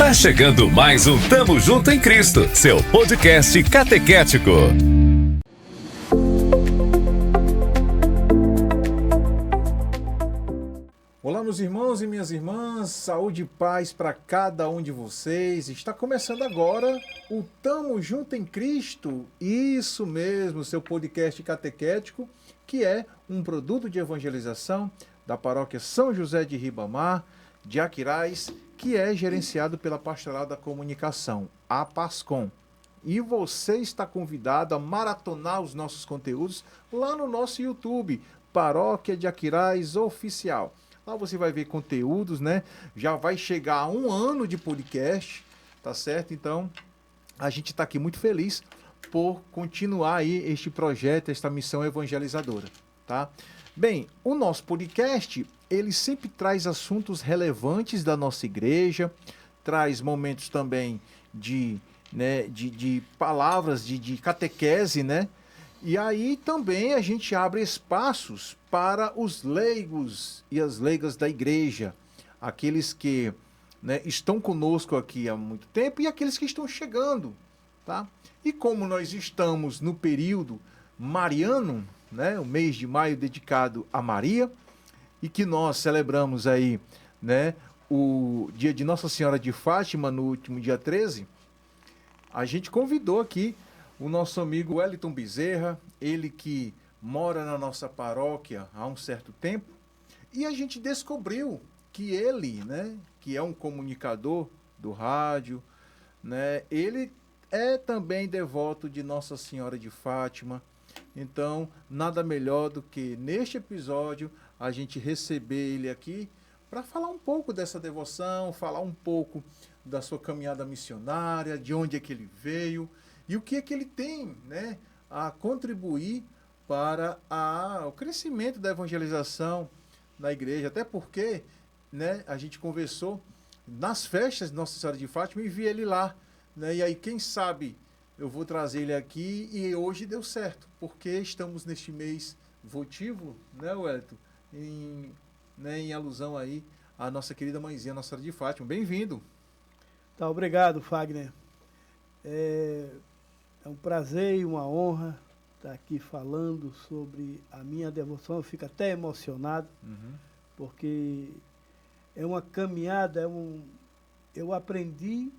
Tá chegando mais um Tamo Junto em Cristo, seu podcast catequético. Olá, meus irmãos e minhas irmãs, saúde e paz para cada um de vocês. Está começando agora o Tamo Junto em Cristo, isso mesmo, seu podcast catequético, que é um produto de evangelização da paróquia São José de Ribamar, de Aquiraz, que é gerenciado pela Pastoral da Comunicação, a PASCOM. E você está convidado a maratonar os nossos conteúdos lá no nosso YouTube, Paróquia de Aquiraz Oficial. Lá você vai ver conteúdos, né? Já vai chegar a 1 ano de podcast, tá certo? Então, a gente está aqui muito feliz por continuar aí este projeto, esta missão evangelizadora, tá? Bem, o nosso podcast, ele sempre traz assuntos relevantes da nossa igreja, traz momentos também de palavras, de catequese, né? E aí também a gente abre espaços para os leigos e as leigas da igreja, aqueles que, né, estão conosco aqui há muito tempo e aqueles que estão chegando, tá? E como nós estamos no período mariano, né, o mês de maio dedicado a Maria, e que nós celebramos aí, né, o dia de Nossa Senhora de Fátima no último dia 13, a gente convidou aqui o nosso amigo Wellington Bezerra, ele que mora na nossa paróquia há um certo tempo, e a gente descobriu que ele, né, que é um comunicador do rádio, né, ele é também devoto de Nossa Senhora de Fátima. Então, nada melhor do que neste episódio a gente receber ele aqui para falar um pouco dessa devoção, falar um pouco da sua caminhada missionária, de onde é que ele veio e o que é que ele tem, né, a contribuir para o crescimento da evangelização na igreja. Até porque, né, a gente conversou nas festas de Nossa Senhora de Fátima e vi ele lá, né, e aí quem sabe eu vou trazer ele aqui e hoje deu certo, porque estamos neste mês votivo, né, Wellington, em alusão aí à nossa querida mãezinha, Nossa Senhora de Fátima. Bem-vindo. Tá, obrigado, Fagner. É um prazer e uma honra estar aqui falando sobre a minha devoção. Eu fico até emocionado, porque é uma caminhada, eu aprendi,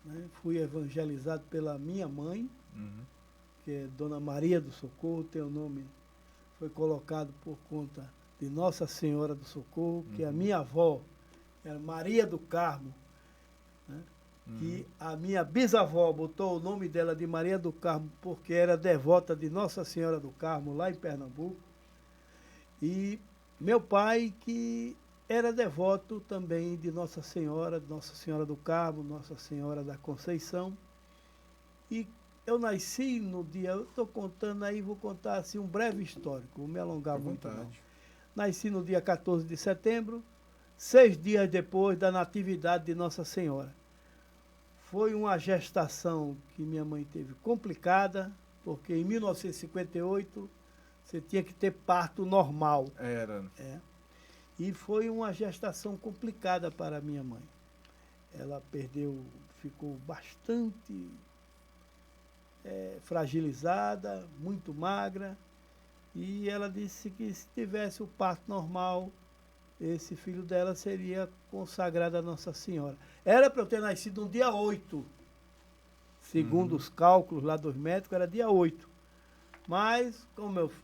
né, fui evangelizado pela minha mãe, que é Dona Maria do Socorro, teu nome foi colocado por conta de Nossa Senhora do Socorro, que a minha avó era Maria do Carmo, né? Que a minha bisavó botou o nome dela de Maria do Carmo porque era devota de Nossa Senhora do Carmo, lá em Pernambuco. E meu pai, que era devoto também de Nossa Senhora do Carmo, Nossa Senhora da Conceição. E eu nasci no dia, eu estou contando aí, vou contar assim um breve histórico, vou me alongar muito não. Nasci no dia 14 de setembro, 6 dias depois da natividade de Nossa Senhora. Foi uma gestação que minha mãe teve complicada, porque em 1958 você tinha que ter parto normal. Era. E foi uma gestação complicada para minha mãe. Ela ficou bastante fragilizada, muito magra, e ela disse que se tivesse o parto normal, esse filho dela seria consagrado a Nossa Senhora. Era para eu ter nascido no dia 8, segundo os cálculos lá dos médicos, era dia 8. Mas, como eu fui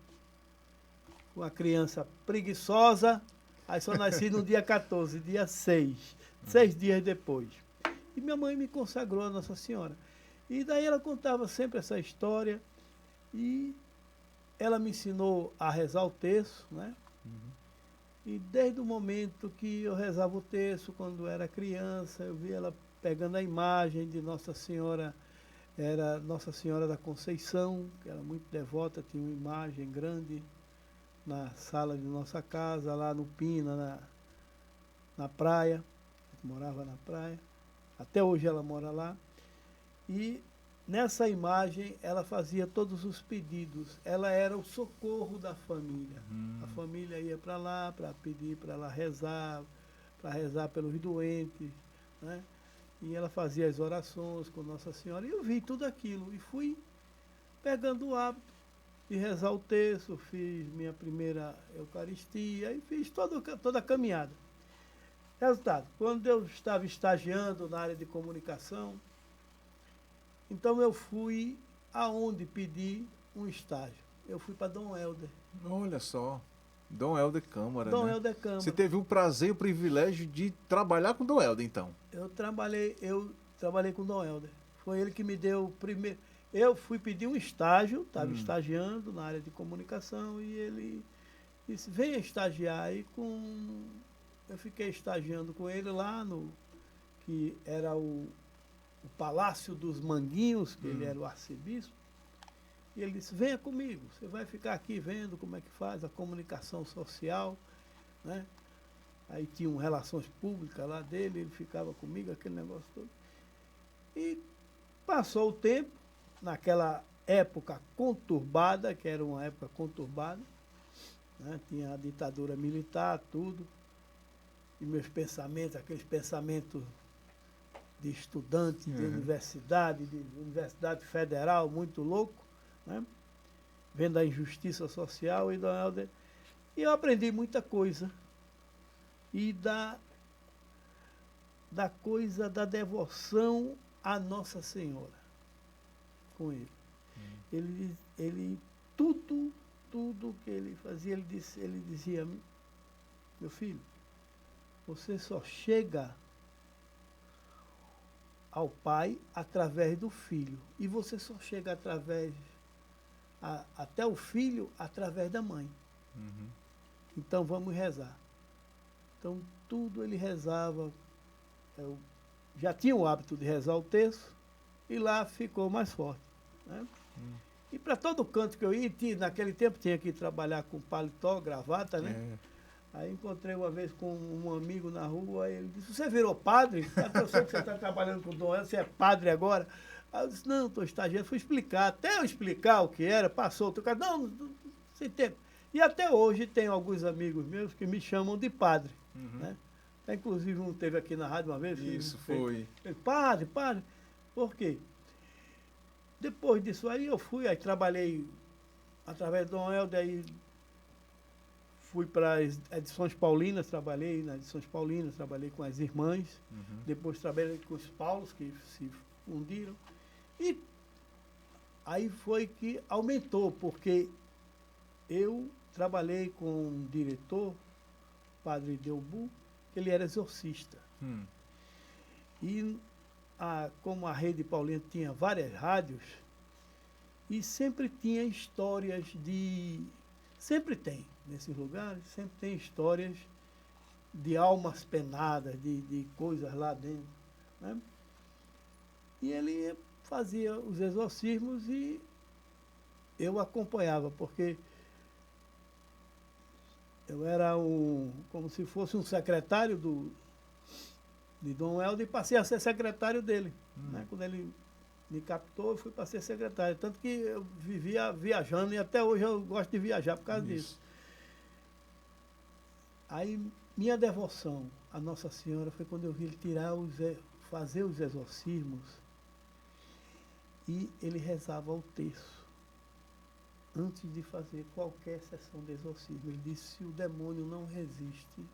uma criança preguiçosa, aí só nasci no dia 14, dia 6, 6 dias depois. E minha mãe me consagrou a Nossa Senhora. E daí ela contava sempre essa história, e ela me ensinou a rezar o terço, né? E desde o momento que eu rezava o terço, quando era criança, eu vi ela pegando a imagem de Nossa Senhora, era Nossa Senhora da Conceição, que era muito devota, tinha uma imagem grande na sala de nossa casa, lá no Pina, na praia, morava na praia, até hoje ela mora lá. E nessa imagem ela fazia todos os pedidos, ela era o socorro da família. A família ia para lá para pedir para ela rezar, para rezar pelos doentes, né? E ela fazia as orações com Nossa Senhora. E eu vi tudo aquilo. E fui pegando o hábito de rezar o terço, fiz minha primeira Eucaristia e fiz toda a caminhada. Resultado, quando eu estava estagiando na área de comunicação, então eu fui aonde pedi um estágio. Eu fui para Dom Helder. Olha só. Dom Helder Câmara, Dom né? Helder Câmara. Você teve o prazer e o privilégio de trabalhar com Dom Helder, então. Eu trabalhei com o Dom Helder. Foi ele que me deu o primeiro. Eu fui pedir um estágio, estava estagiando na área de comunicação, e ele disse, venha estagiar. Eu fiquei estagiando com ele lá no, que era o Palácio dos Manguinhos, que ele era o arcebispo. E ele disse, venha comigo, você vai ficar aqui vendo como é que faz a comunicação social, né? Aí tinham relações públicas lá dele, ele ficava comigo, aquele negócio todo. E passou o tempo, naquela época conturbada, que era uma época conturbada, né? Tinha a ditadura militar, tudo, e meus pensamentos, aqueles pensamentos de estudante de universidade federal, muito louco, né? Vendo a injustiça social e eu aprendi muita coisa. E da coisa da devoção à Nossa Senhora com ele. Ele tudo que ele fazia, ele dizia, meu filho, você só chega ao Pai através do Filho. E você só chega até o Filho através da mãe. Então vamos rezar. Então tudo ele rezava. Eu já tinha o hábito de rezar o terço e lá ficou mais forte, né? E para todo canto que eu ia, naquele tempo tinha que trabalhar com paletó, gravata, né? Aí encontrei uma vez com um amigo na rua, ele disse, você virou padre? Eu sei que você está trabalhando com Dom Helder, você é padre agora? Aí eu disse, não, estou estagiando, fui explicar. Até eu explicar o que era, passou outro cara, não, sem tempo. E até hoje tem alguns amigos meus que me chamam de padre, né? Inclusive um teve aqui na rádio uma vez. Isso foi. Ele, padre, por quê? Depois disso aí aí trabalhei através do Dom Helder, aí fui para as Edições Paulinas, trabalhei nas Edições Paulinas, trabalhei com as irmãs, depois trabalhei com os Paulos, que se fundiram, e aí foi que aumentou, porque eu trabalhei com um diretor, padre Delbu, que ele era exorcista. E como a Rede Paulina tinha várias rádios, e sempre tinha histórias sempre tem, nesses lugares, sempre tem histórias de almas penadas, de coisas lá dentro, né? E ele fazia os exorcismos e eu acompanhava, porque eu era como se fosse um secretário de Dom Helder e passei a ser secretário dele, né? Quando ele me captou, eu fui para ser secretário. Tanto que eu vivia viajando e até hoje eu gosto de viajar por causa disso. Aí, minha devoção à Nossa Senhora foi quando eu vi ele fazer os exorcismos e ele rezava o terço antes de fazer qualquer sessão de exorcismo. Ele disse, o demônio não resiste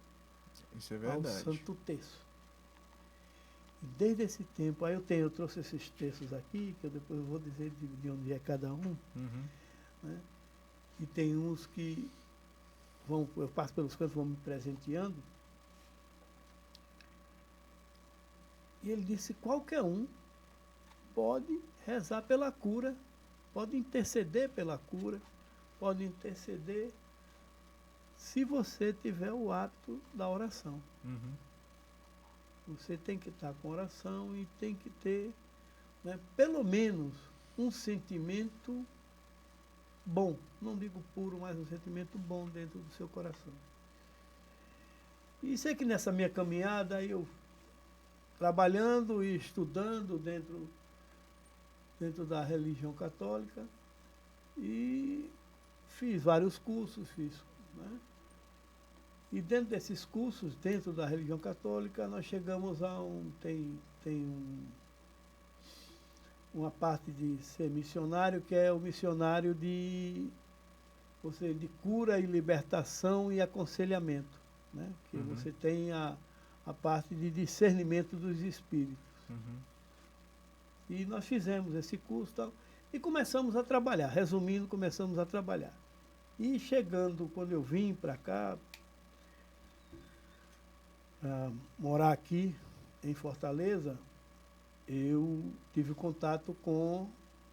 Isso é ao verdade. santo terço. E desde esse tempo, eu trouxe esses textos aqui, que eu depois vou dizer de onde é cada um, né? E tem uns que eu passo pelos cantos, vão me presenteando. E ele disse, qualquer um pode rezar pela cura, pode interceder pela cura, pode interceder se você tiver o hábito da oração. Você tem que estar com oração e tem que ter, né, pelo menos um sentimento bom. Não digo puro, mas um sentimento bom dentro do seu coração. E sei que nessa minha caminhada, eu trabalhando e estudando dentro da religião católica, e fiz vários cursos, né? E dentro desses cursos, dentro da religião católica, nós chegamos a uma parte de ser missionário, que é o missionário de cura e libertação e aconselhamento, né? Que você tem a parte de discernimento dos espíritos. E nós fizemos esse curso e começamos a trabalhar. Resumindo, começamos a trabalhar. E chegando, quando eu vim para cá, morar aqui em Fortaleza, eu tive contato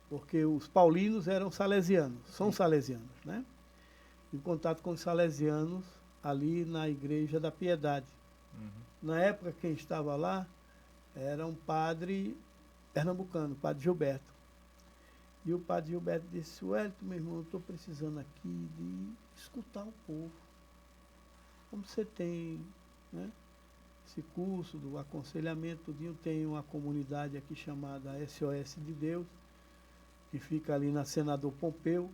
porque os paulinos eram salesianos, são salesianos, né? Tive contato com os salesianos ali na Igreja da Piedade. Na época, quem estava lá era um padre pernambucano, o padre Gilberto. E o padre Gilberto disse: Wellington, meu irmão, eu estou precisando aqui de escutar o povo. Como você tem, né, esse curso do aconselhamento, tem uma comunidade aqui chamada SOS de Deus, que fica ali na Senador Pompeu,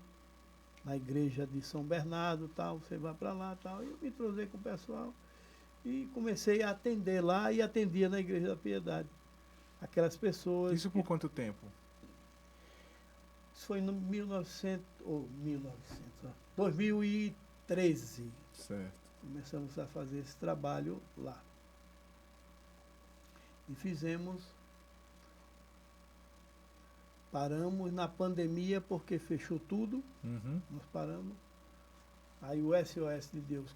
na igreja de São Bernardo, tal, você vai para lá, tal. E eu me entrosei com o pessoal e comecei a atender lá e atendia na Igreja da Piedade. Aquelas pessoas... Isso por quanto tempo? Isso foi no 2013. Certo. Começamos a fazer esse trabalho lá. E paramos na pandemia porque fechou tudo. Nós paramos. Aí o SOS de Deus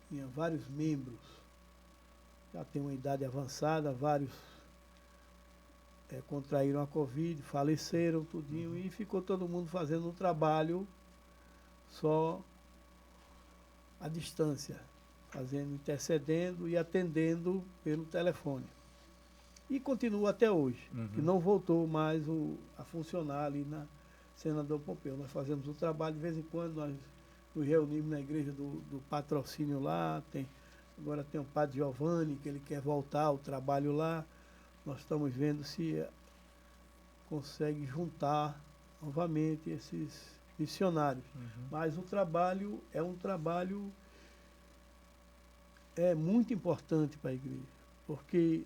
tinha vários membros, já tem uma idade avançada, vários contraíram a Covid, faleceram, tudinho, e ficou todo mundo fazendo um trabalho só à distância, intercedendo e atendendo pelo telefone. E continua até hoje, que não voltou mais a funcionar ali na Senador Pompeu. Nós fazemos o trabalho, de vez em quando nós nos reunimos na igreja do patrocínio lá, agora tem o padre Giovanni, que ele quer voltar ao trabalho lá. Nós estamos vendo se consegue juntar novamente esses missionários. Mas o trabalho é um trabalho muito importante para a igreja, porque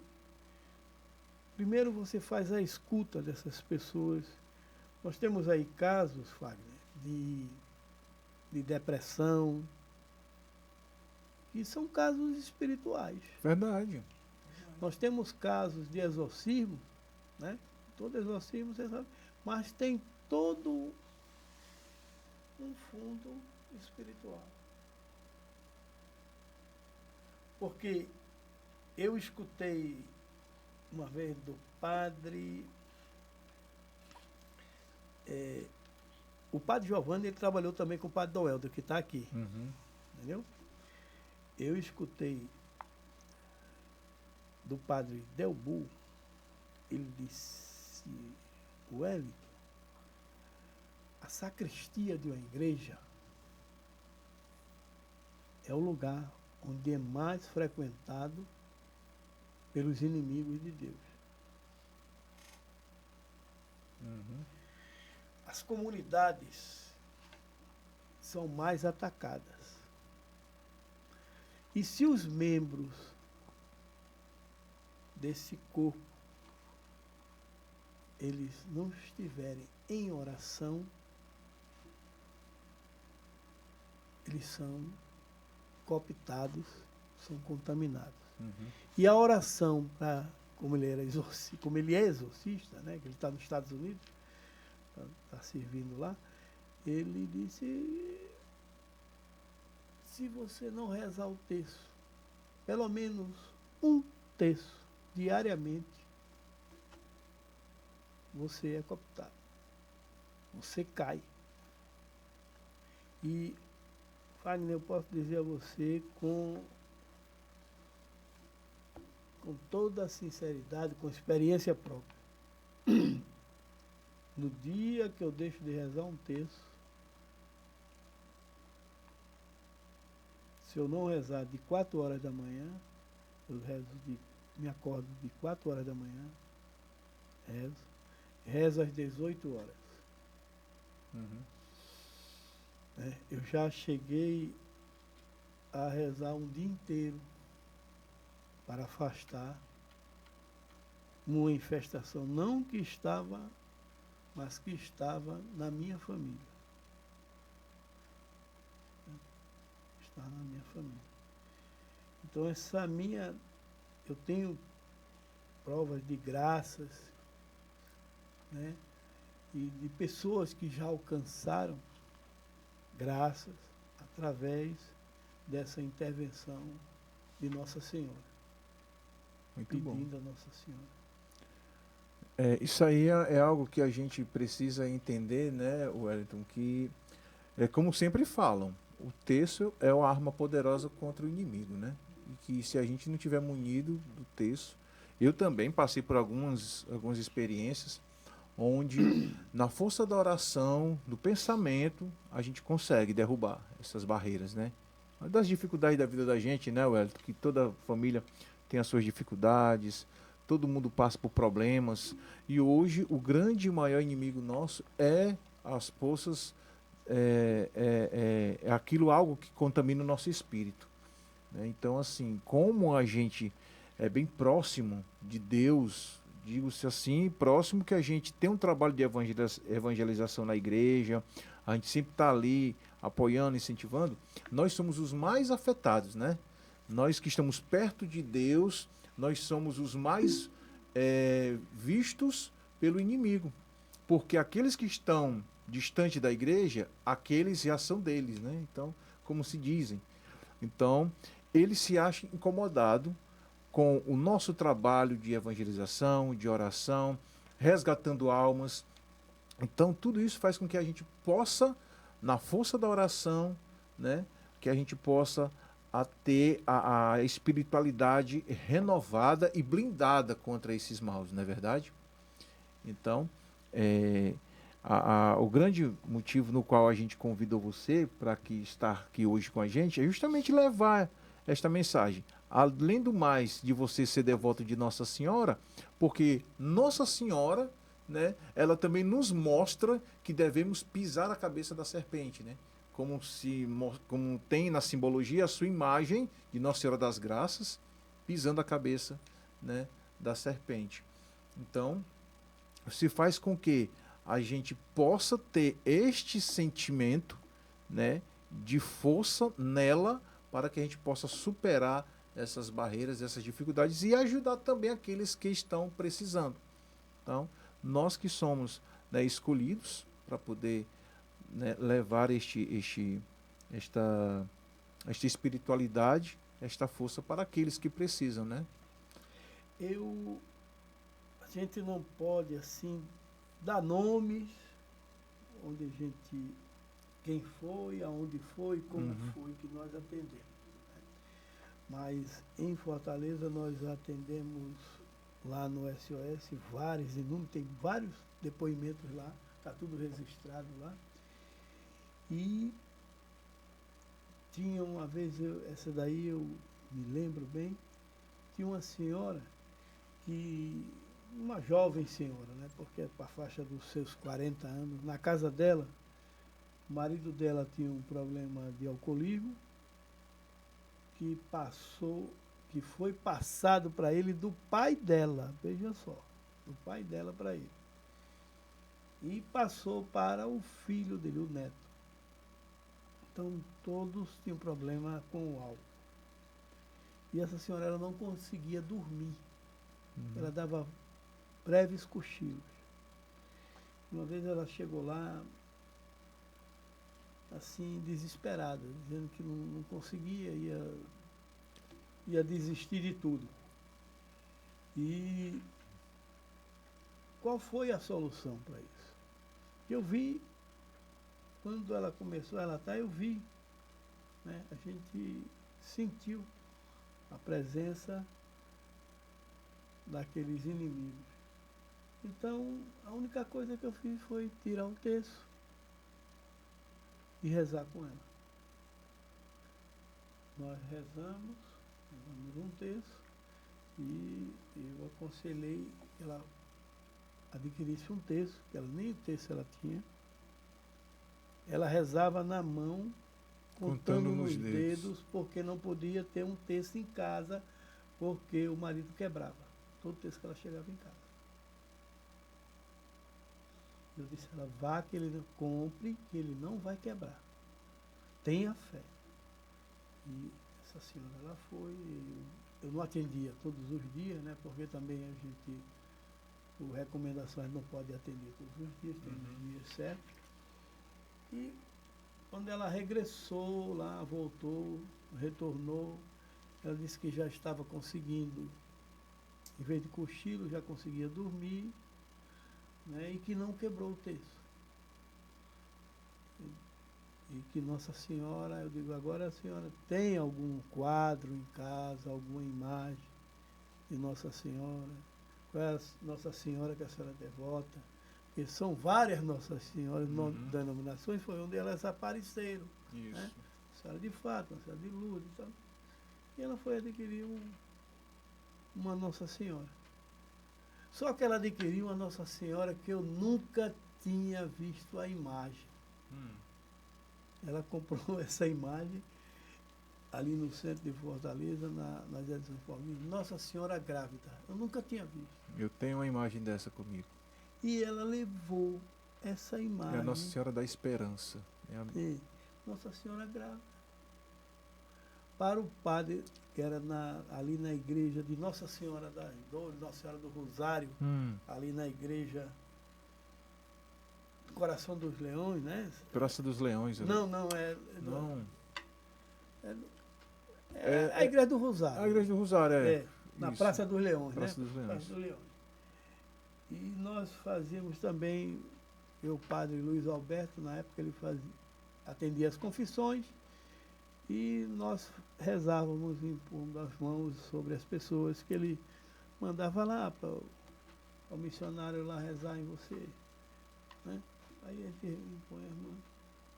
primeiro você faz a escuta dessas pessoas. Nós temos aí casos, Fagner, de depressão, que são casos espirituais. Verdade. Nós temos casos de exorcismo, né? Todo exorcismo, você sabe, mas tem todo um fundo espiritual. Porque eu escutei uma vez do padre... o padre Giovanni, ele trabalhou também com o padre Doelder, que está aqui. Entendeu? Eu escutei do padre Delbu, ele disse: Wellington, a sacristia de uma igreja é o lugar onde é mais frequentado pelos inimigos de Deus. As comunidades são mais atacadas. E se os membros desse corpo eles não estiverem em oração, eles são cooptados, são contaminados. E a oração, como ele é exorcista, né, que ele está nos Estados Unidos, está servindo lá, ele disse: se você não rezar o terço, pelo menos um terço diariamente, você é cooptado. Você cai. E, Fagner, eu posso dizer a você com toda a sinceridade, com experiência própria, no dia que eu deixo de rezar um terço, se eu não rezar de 4 horas da manhã, eu me acordo de 4 horas da manhã, rezo às 18 horas. Eu já cheguei a rezar um dia inteiro para afastar uma infestação, não que estava, mas que estava na minha família. Estava na minha família. Então eu tenho provas de graças, né? E de pessoas que já alcançaram graças através dessa intervenção de Nossa Senhora. Muito bom. Pedindo a Nossa Senhora. Isso aí é algo que a gente precisa entender, né, Wellington, que é como sempre falam, o terço é uma arma poderosa contra o inimigo, né? E que se a gente não tiver munido do terço, eu também passei por algumas experiências onde na força da oração, do pensamento, a gente consegue derrubar essas barreiras, né? Uma das dificuldades da vida da gente, né, Wellington, que toda família tem as suas dificuldades, todo mundo passa por problemas, e hoje o grande e maior inimigo nosso é as forças, é aquilo, algo que contamina o nosso espírito, né? Então, assim, como a gente é bem próximo de Deus, digo-se assim, próximo, que a gente tem um trabalho de evangelização na igreja, a gente sempre está ali apoiando, incentivando, nós somos os mais afetados, né? Nós que estamos perto de Deus, nós somos os mais vistos pelo inimigo, porque aqueles que estão distante da igreja, aqueles já são deles, né? Então, como se dizem. Então, ele se acha incomodado com o nosso trabalho de evangelização, de oração, resgatando almas. Então, tudo isso faz com que a gente possa, na força da oração, né, que a gente possa ter a espiritualidade renovada e blindada contra esses maus, não é verdade? Então, o grande motivo no qual a gente convidou você para estar aqui hoje com a gente é justamente levar esta mensagem. Além do mais de você ser devoto de Nossa Senhora, porque Nossa Senhora, né, ela também nos mostra que devemos pisar a cabeça da serpente, né? Como tem na simbologia a sua imagem de Nossa Senhora das Graças pisando a cabeça, né, da serpente. Então, se faz com que a gente possa ter este sentimento, né, de força nela, para que a gente possa superar essas barreiras, essas dificuldades e ajudar também aqueles que estão precisando. Então, nós que somos, né, escolhidos para poder, né, levar esta espiritualidade, esta força para aqueles que precisam, né? A gente não pode, assim, dar nomes onde a gente, quem foi, aonde foi, como foi que nós atendemos. Mas em Fortaleza nós atendemos lá no SOS vários, inúmeros, tem vários depoimentos lá, está tudo registrado lá. E tinha uma vez, essa daí eu me lembro bem, tinha uma senhora uma jovem senhora, né, porque é para a faixa dos seus 40 anos, na casa dela, o marido dela tinha um problema de alcoolismo, que foi passado para ele do pai dela, veja só, do pai dela para ele. E passou para o filho dele, o neto. Então todos tinham problema com o álcool. E essa senhora, ela não conseguia dormir. Ela dava breves cochilos. Uma vez ela chegou lá, assim, desesperada, dizendo que não conseguia, ia desistir de tudo. E qual foi a solução para isso? Eu vi, quando ela começou a relatar, eu vi, né? A gente sentiu a presença daqueles inimigos. Então, a única coisa que eu fiz foi tirar um terço e rezar com ela. Nós rezamos um terço e eu aconselhei que ela adquirisse um terço, que ela nem o terço ela tinha. Ela rezava na mão contando nos dedos, porque não podia ter um terço em casa, porque o marido quebrava. Todo terço que ela chegava em casa. Eu disse a ela, vá que ele compre, que ele não vai quebrar. Tenha fé. E essa senhora, ela foi, eu não atendia todos os dias, né? Porque também a gente, por recomendações, não pode atender todos os dias, tem uns dias certos. E quando ela regressou lá, voltou, retornou, ela disse que já estava conseguindo, em vez de cochilo, já conseguia dormir, né? E que não quebrou o terço. E que Nossa Senhora, eu digo, agora a senhora tem algum quadro em casa, alguma imagem de Nossa Senhora? Qual é a Nossa Senhora que a senhora é devota? Porque são várias Nossas Senhoras, denominações, foi onde elas apareceram. Isso. Né? A Senhora de Fátima, a Senhora de Lourdes e tal. E ela foi adquirir uma Nossa Senhora. Só que ela adquiriu uma Nossa Senhora que eu nunca tinha visto a imagem. Ela comprou essa imagem ali no centro de Fortaleza, nas edições paulinas, Nossa Senhora grávida. Eu nunca tinha visto. Eu tenho uma imagem dessa comigo. E ela levou essa imagem. É a Nossa Senhora da Esperança. Nossa Senhora grávida. Para o padre, que era ali na igreja de Nossa Senhora das Dores, Nossa Senhora do Rosário, ali na igreja Coração dos Leões, né? Praça dos Leões. Não, Não. É a igreja do Rosário. A igreja do Rosário, na Isso. Praça dos Leões, Praça né? dos Leões. Praça dos Leões. E nós fazíamos também, o padre Luiz Alberto, na época ele atendia as confissões, e nós rezávamos impondo as mãos sobre as pessoas que ele mandava lá para o missionário lá rezar em você. Né? Aí a gente impõe as mãos.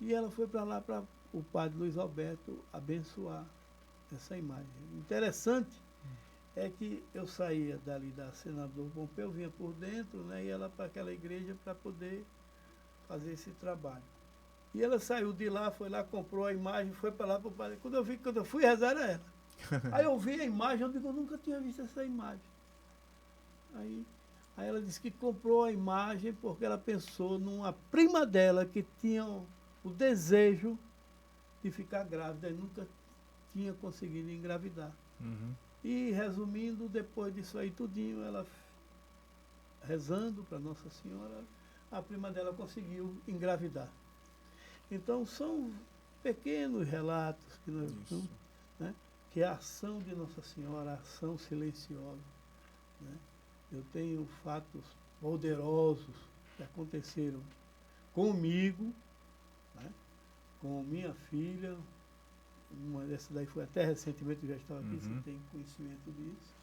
E ela foi para lá para o padre Luiz Alberto abençoar essa imagem. Interessante é que eu saía dali da Senador Pompeu, vinha por dentro, né, e ela para aquela igreja para poder fazer esse trabalho. E ela saiu de lá, foi lá, comprou a imagem, foi para lá para o padre. Quando eu fui rezar, era ela. Aí eu vi a imagem, eu digo, eu nunca tinha visto essa imagem. Aí ela disse que comprou a imagem porque ela pensou numa prima dela que tinha o desejo de ficar grávida e nunca tinha conseguido engravidar. E resumindo, depois disso aí tudinho, ela rezando para Nossa Senhora, a prima dela conseguiu engravidar. Então são pequenos relatos que nós temos, né, que é a ação de Nossa Senhora, a ação silenciosa. Né? Eu tenho fatos poderosos que aconteceram comigo, né, com minha filha. Uma dessas daí foi até recentemente, eu já estava aqui, você tem conhecimento disso.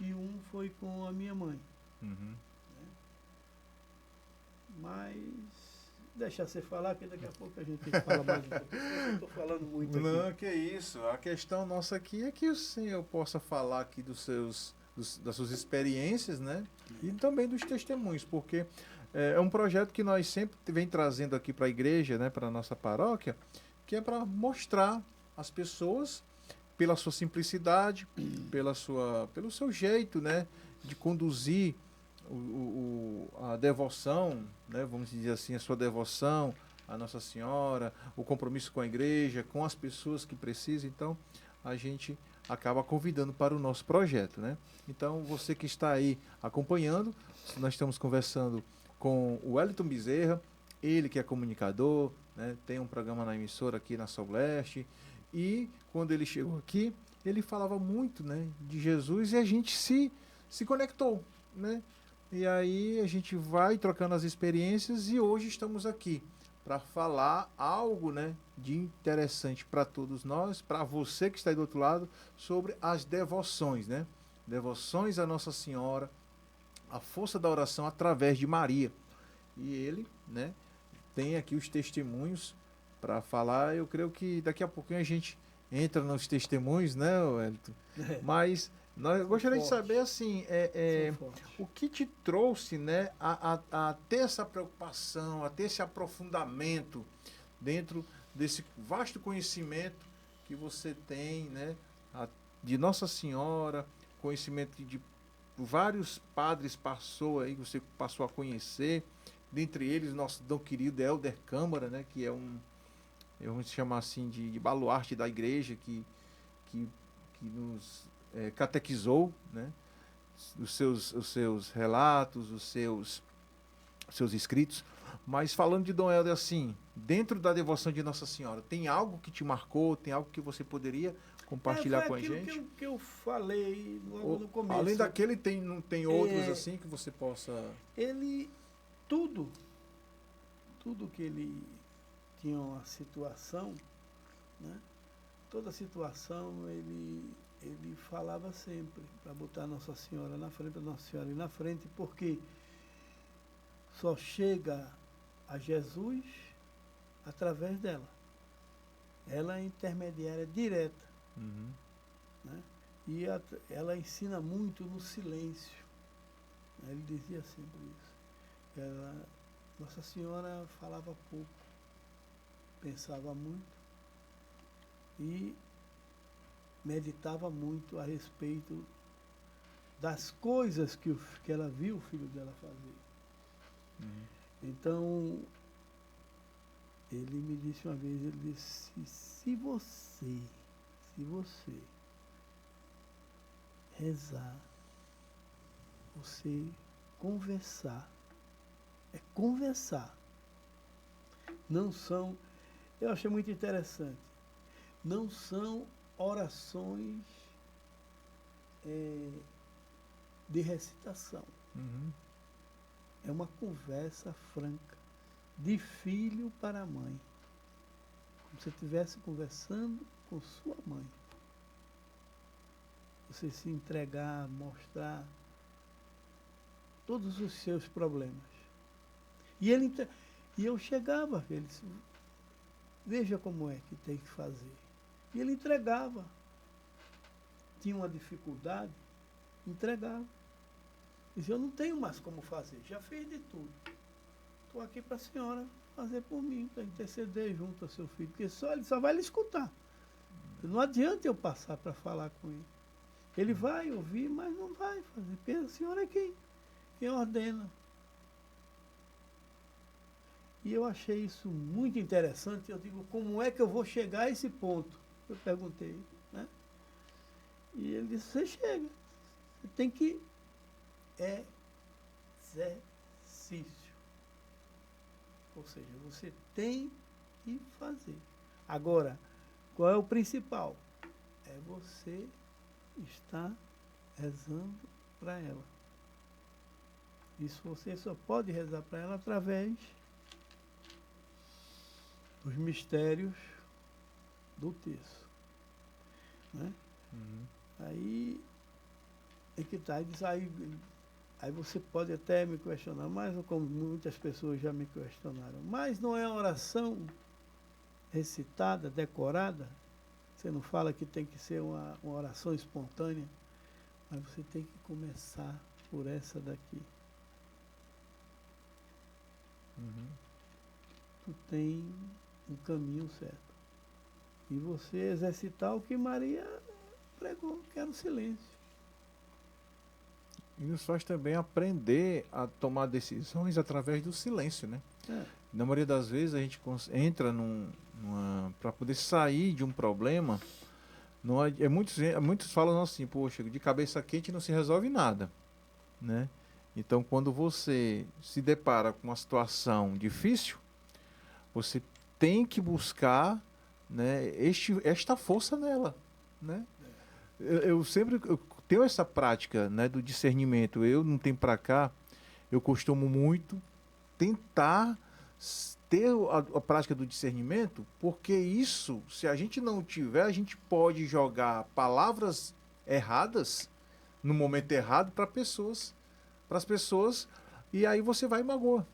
E um foi com a minha mãe. Né? Mas deixa você falar, que daqui a pouco a gente fala mais um pouco. Eu estou falando muito aqui. Não, que isso. A questão nossa aqui é que o senhor possa falar aqui das suas experiências, né? E também dos testemunhos, porque é um projeto que nós sempre vem trazendo aqui para a igreja, né, para a nossa paróquia, que é para mostrar às pessoas, pela sua simplicidade, pelo seu jeito, né, de conduzir a devoção, né, vamos dizer assim, a sua devoção à Nossa Senhora, o compromisso com a igreja, com as pessoas que precisam. Então, a gente acaba convidando para o nosso projeto, né? Então, você que está aí acompanhando, nós estamos conversando com o Wellington Bezerra, ele que é comunicador, né, tem um programa na emissora aqui na Sol Leste, e quando ele chegou aqui, ele falava muito, né, de Jesus, e a gente se conectou, né? E aí a gente vai trocando as experiências, e hoje estamos aqui para falar algo, né, de interessante para todos nós, para você que está aí do outro lado, sobre as devoções, né? Devoções à Nossa Senhora, a força da oração através de Maria. E ele, né, tem aqui os testemunhos para falar. Eu creio que daqui a pouquinho a gente entra nos testemunhos, né, Wellington? Mas eu gostaria de saber, assim, o que te trouxe, né, a ter essa preocupação, a ter esse aprofundamento dentro desse vasto conhecimento que você tem, né, de Nossa Senhora, conhecimento de vários padres passou aí, você passou a conhecer, dentre eles nosso tão querido Helder Câmara, né, que é vamos chamar assim de baluarte da igreja, que nos catequizou, né, os seus relatos, os seus escritos. Mas falando de Dom Helder, assim, dentro da devoção de Nossa Senhora, tem algo que te marcou, tem algo que você poderia compartilhar com a gente? Que eu falei logo no começo. Além daquele, não tem outros assim que você possa... Ele, tudo que ele tinha uma situação, né? Toda situação ele falava sempre para botar Nossa Senhora na frente, Nossa Senhora ir na frente, porque só chega a Jesus através dela. Ela é intermediária direta. Uhum. Né? E ela ensina muito no silêncio. Ele dizia sempre isso. Nossa Senhora falava pouco, pensava muito e meditava muito a respeito das coisas que ela viu o filho dela fazer. Uhum. Então, ele me disse uma vez, ele disse, se você rezar, você conversar, é conversar. Não são, eu achei muito interessante, não são orações de recitação. Uhum. É uma conversa franca, de filho para mãe. Como se estivesse conversando com sua mãe. Você se entregar, mostrar todos os seus problemas. E eu chegava, ele disse, veja como é que tem que fazer. E ele entregava. Tinha uma dificuldade, entregava. Disse, eu não tenho mais como fazer, já fiz de tudo. Estou aqui para a senhora fazer por mim, para interceder junto ao seu filho, porque ele só vai lhe escutar. Não adianta eu passar para falar com ele. Ele vai ouvir, mas não vai fazer, porque a senhora é quem ordena. E eu achei isso muito interessante. Eu digo, como é que eu vou chegar a esse ponto? Eu perguntei, né? E ele disse, você chega. Você tem que exercício. Ou seja, você tem que fazer. Agora, qual é o principal? É você estar rezando para ela. Isso você só pode rezar para ela através dos mistérios do terço. Né? Uhum. Aí é que tá, aí você pode até me questionar, mas como muitas pessoas já me questionaram, mas não é oração recitada, decorada? Você não fala que tem que ser uma oração espontânea, mas você tem que começar por essa daqui. Uhum. Tu tem um caminho certo. E você exercitar o que Maria pregou, que era o silêncio. E nos faz também aprender a tomar decisões através do silêncio, né? Na maioria das vezes a gente entra para poder sair de um problema. Muitos falam assim, poxa, de cabeça quente não se resolve nada, né? Então, quando você se depara com uma situação difícil, você tem que buscar, né, esta força nela, né? Eu sempre tenho essa prática, né, do discernimento. Eu, não tenho para cá, eu costumo muito tentar ter a prática do discernimento, porque isso, se a gente não tiver, a gente pode jogar palavras erradas no momento errado para as pessoas, e aí você vai e magoa.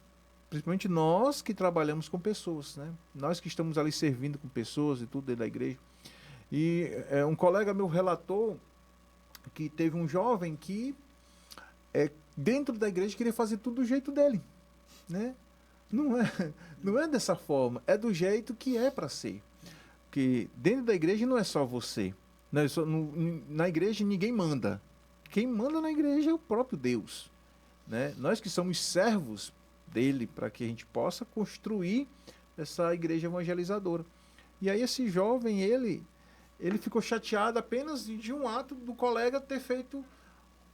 Principalmente nós que trabalhamos com pessoas, né? Nós que estamos ali servindo com pessoas e tudo dentro da igreja. E um colega meu relatou que teve um jovem que dentro da igreja queria fazer tudo do jeito dele, né? Não é, não é dessa forma, é do jeito que é para ser. Porque dentro da igreja não é só você. Não é só, na igreja ninguém manda. Quem manda na igreja é o próprio Deus. Né? Nós que somos servos dele para que a gente possa construir essa igreja evangelizadora. E aí esse jovem, ele ficou chateado apenas de um ato do colega ter feito,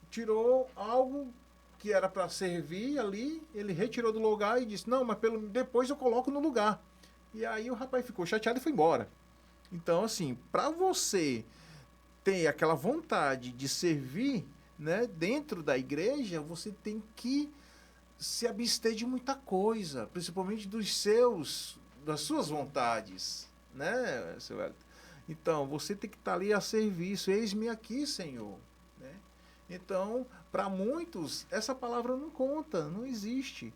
tirou algo que era para servir ali, ele retirou do lugar e disse, não, mas depois eu coloco no lugar. E aí o rapaz ficou chateado e foi embora. Então, assim, para você ter aquela vontade de servir, né, dentro da igreja, você tem que se abster de muita coisa, principalmente das suas vontades, né, seu Wellington? Então, você tem que estar ali a serviço. Eis-me aqui, Senhor. Né? Então, para muitos, essa palavra não conta, não existe.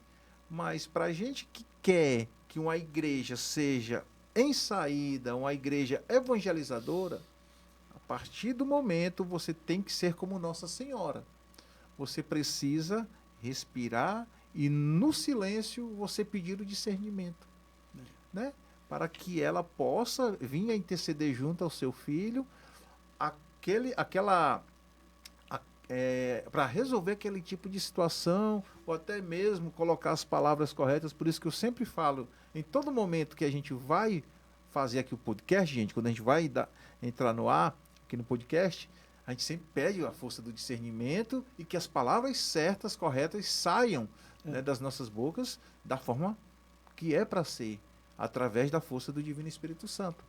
Mas para a gente que quer que uma igreja seja em saída, uma igreja evangelizadora, a partir do momento você tem que ser como Nossa Senhora. Você precisa respirar e no silêncio você pedir o discernimento, né? Para que ela possa vir a interceder junto ao seu filho, para resolver aquele tipo de situação, ou até mesmo colocar as palavras corretas. Por isso que eu sempre falo, em todo momento que a gente vai fazer aqui o podcast, gente, quando a gente vai entrar no ar, aqui no podcast, a gente sempre pede a força do discernimento e que as palavras certas, corretas, saiam, né, das nossas bocas da forma que é para ser, através da força do Divino Espírito Santo.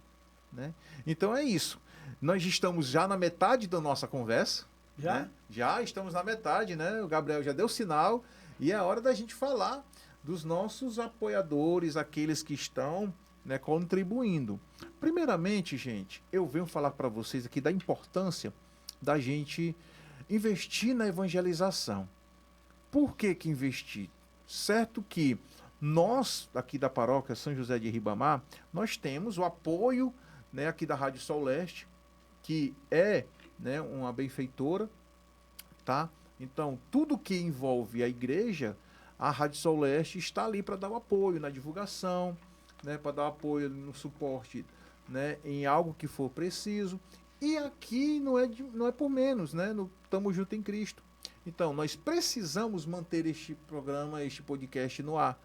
Né? Então é isso. Nós estamos já na metade da nossa conversa. Já? Né? Já estamos na metade, né? O Gabriel já deu sinal e é hora da gente falar dos nossos apoiadores, aqueles que estão, né, contribuindo. Primeiramente, gente, eu venho falar para vocês aqui da importância da gente investir na evangelização. Por que investir? Certo que nós, aqui da paróquia São José de Ribamar, nós temos o apoio, né, aqui da Rádio Sol Leste, que é, né, uma benfeitora, tá? Então, tudo que envolve a igreja, a Rádio Sol Leste está ali para dar o apoio na divulgação, né, para dar o apoio no suporte, né, em algo que for preciso. E aqui não é por menos, né? Tamo junto em Cristo. Então, nós precisamos manter este programa, este podcast no ar,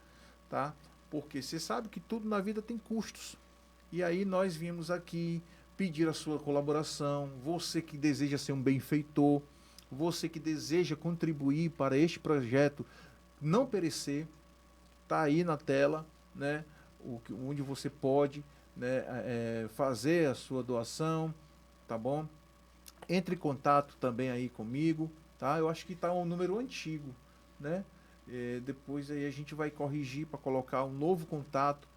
tá? Porque você sabe que tudo na vida tem custos. E aí nós viemos aqui pedir a sua colaboração, você que deseja ser um benfeitor, você que deseja contribuir para este projeto não perecer, tá aí na tela, né? Onde você pode, né, fazer a sua doação, tá bom? Entre em contato também aí comigo, tá? Eu acho que está um número antigo, né? Depois aí a gente vai corrigir para colocar um novo contato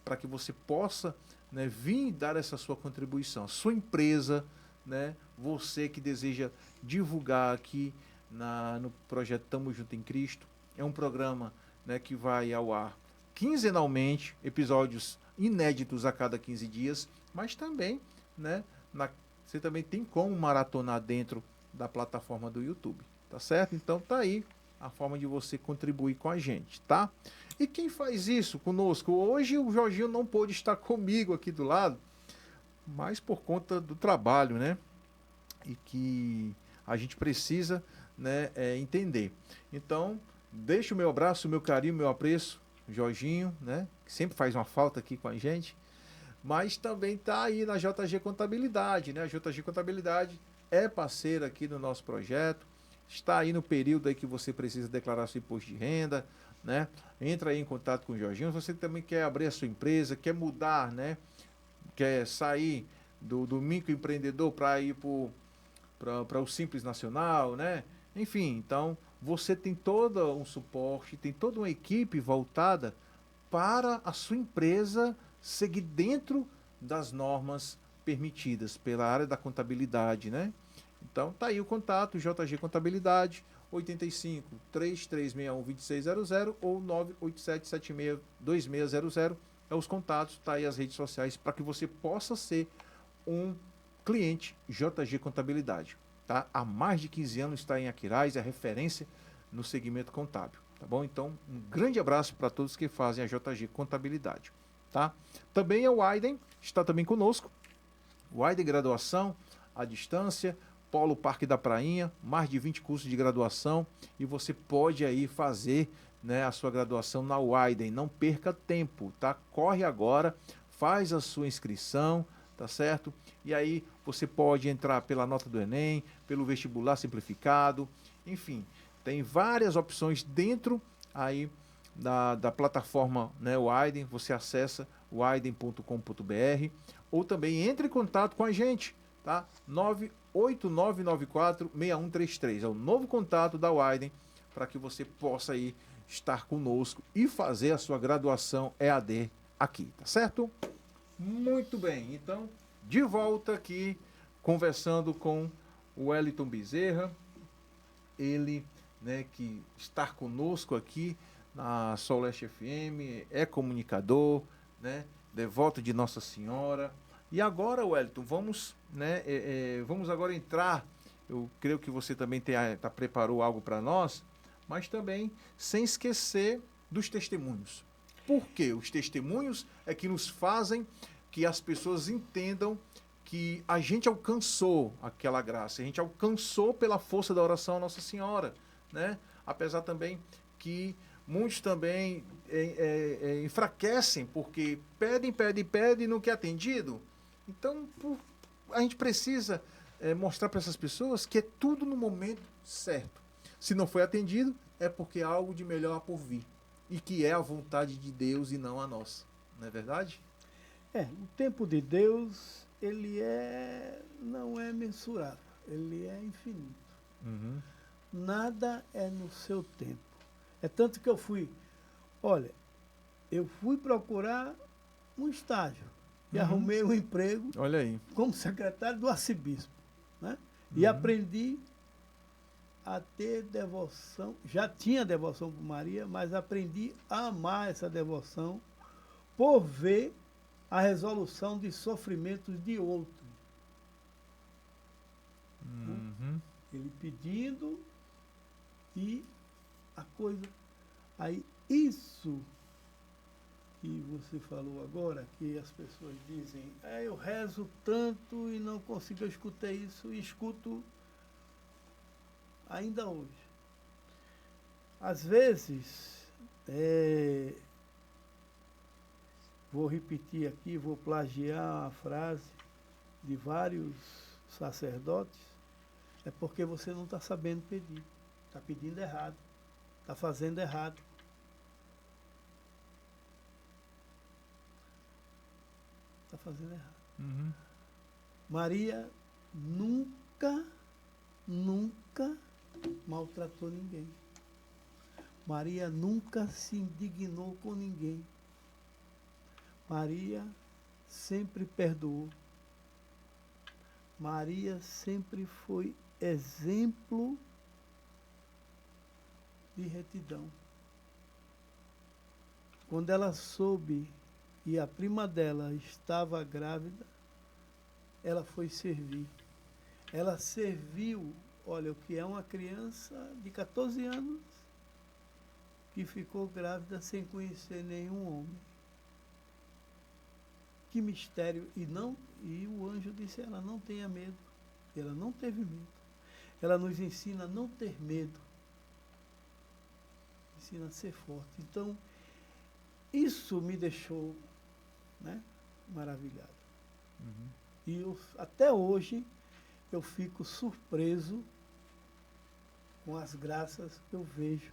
para que você possa, né, vir dar essa sua contribuição. Sua empresa, né? Você que deseja divulgar aqui no projeto Tamo Junto em Cristo. É um programa, né, que vai ao ar quinzenalmente, episódios inéditos a cada 15 dias, mas também, né, você também tem como maratonar dentro da plataforma do YouTube, tá certo? Então tá aí a forma de você contribuir com a gente, tá? E quem faz isso conosco? Hoje o Jorginho não pôde estar comigo aqui do lado, mas por conta do trabalho, né? E que a gente precisa, né, entender. Então, deixo o meu abraço, o meu carinho, o meu apreço, Jorginho, né? Que sempre faz uma falta aqui com a gente. Mas também está aí na JG Contabilidade, né? A JG Contabilidade é parceira aqui do nosso projeto, está aí no período aí que você precisa declarar seu imposto de renda, né? Entra aí em contato com o Jorginho. Você também quer abrir a sua empresa, quer mudar, né? Quer sair do microempreendedor para ir para o Simples Nacional, né? Enfim, então você tem todo um suporte, tem toda uma equipe voltada para a sua empresa seguir dentro das normas permitidas pela área da contabilidade, né? Então tá aí o contato, JG Contabilidade, 85 3361 2600 ou 987 76 2600 é os contatos, tá aí as redes sociais para que você possa ser um cliente JG Contabilidade, tá? Há mais de 15 anos está em Aquiraz, é referência no segmento contábil, tá bom? Então, um grande abraço para todos que fazem a JG Contabilidade, tá? Também é o Aiden, está também conosco. O Aiden Graduação, à distância, Polo Parque da Prainha, mais de 20 cursos de graduação e você pode aí fazer, né, a sua graduação na Widen. Não perca tempo, tá? Corre agora, faz a sua inscrição, tá certo? E aí você pode entrar pela nota do Enem, pelo vestibular simplificado, enfim, tem várias opções dentro aí da plataforma, né, Widen. Você acessa widen.com.br ou também entre em contato com a gente, tá? 98994-6133. É o novo contato da Widen para que você possa aí estar conosco e fazer a sua graduação EAD aqui, tá certo? Muito bem, então, de volta aqui, conversando com o Wellington Bezerra, ele, né, que está conosco aqui na Soleste FM, é comunicador, né, devoto de Nossa Senhora. E agora, Wellington, vamos, né, vamos agora entrar. Eu creio que você também preparou algo para nós, mas também sem esquecer dos testemunhos. Por quê? Os testemunhos é que nos fazem que as pessoas entendam que a gente alcançou aquela graça, a gente alcançou pela força da oração a Nossa Senhora, né? Apesar também que muitos também enfraquecem porque pedem e não quer atendido. Então, a gente precisa mostrar para essas pessoas que é tudo no momento certo. Se não foi atendido, é porque há algo de melhor por vir. E que é a vontade de Deus e não a nossa. Não é verdade? O tempo de Deus, não é mensurável, ele é infinito. Uhum. Nada é no seu tempo. É tanto que eu fui procurar um estágio e arrumei um emprego. Olha aí. Como secretário do arcebispo, né? E aprendi a ter devoção, já tinha devoção por Maria, mas aprendi a amar essa devoção por ver a resolução de sofrimentos de outro. Ele pedindo e a coisa. Aí isso que você falou agora, que as pessoas dizem, eu rezo tanto e não consigo escutar isso, e escuto ainda hoje. Às vezes, vou repetir aqui, vou plagiar a frase de vários sacerdotes, é porque você não está sabendo pedir, está pedindo errado, está fazendo errado. Está fazendo errado. Maria nunca maltratou ninguém. Maria nunca se indignou com ninguém. Maria sempre perdoou. Maria sempre foi exemplo de retidão. Quando ela soube que a prima dela estava grávida, ela foi servir. Ela serviu, olha, o que é uma criança de 14 anos que ficou grávida sem conhecer nenhum homem. Que mistério. E o anjo disse, ela não tenha medo. Ela não teve medo. Ela nos ensina a não ter medo. Ensina a ser forte. Então, isso me deixou, né, maravilhado. E até hoje eu fico surpreso com as graças que eu vejo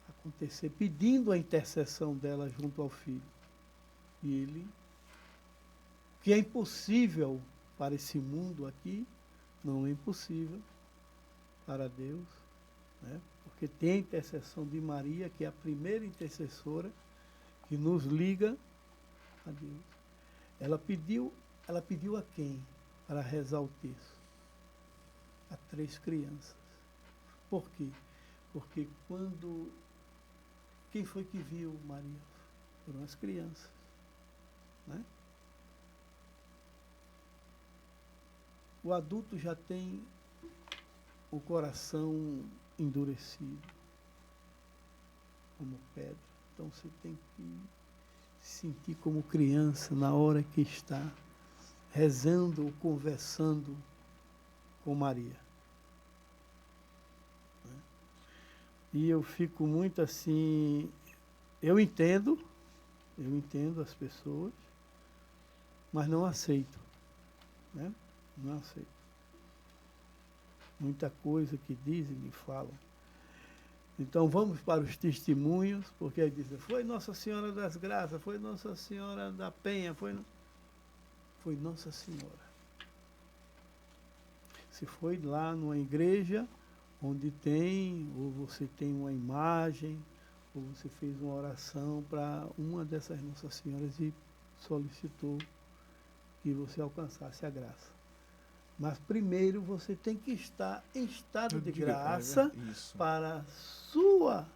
acontecer, pedindo a intercessão dela junto ao Filho. E ele, que é impossível para esse mundo aqui, não é impossível para Deus, né? Porque tem a intercessão de Maria, que é a primeira intercessora que nos liga a Deus. Ela pediu a quem? Para rezar o terço. A 3 crianças. Por quê? Porque quem foi que viu Maria? Foram as crianças. Né? O adulto já tem o coração endurecido. como pedra. Então você tem que se sentir como criança na hora que está rezando ou conversando com Maria. E eu fico muito assim, eu entendo as pessoas, mas não aceito, né? Não aceito. Muita coisa que dizem e falam. Então vamos para os testemunhos, porque aí dizem, foi Nossa Senhora das Graças, foi Nossa Senhora da Penha, foi Nossa Senhora. Se foi lá numa igreja onde tem, ou você tem uma imagem, ou você fez uma oração para uma dessas Nossas Senhoras e solicitou que você alcançasse a graça. Mas primeiro você tem que estar em estado de graça para sua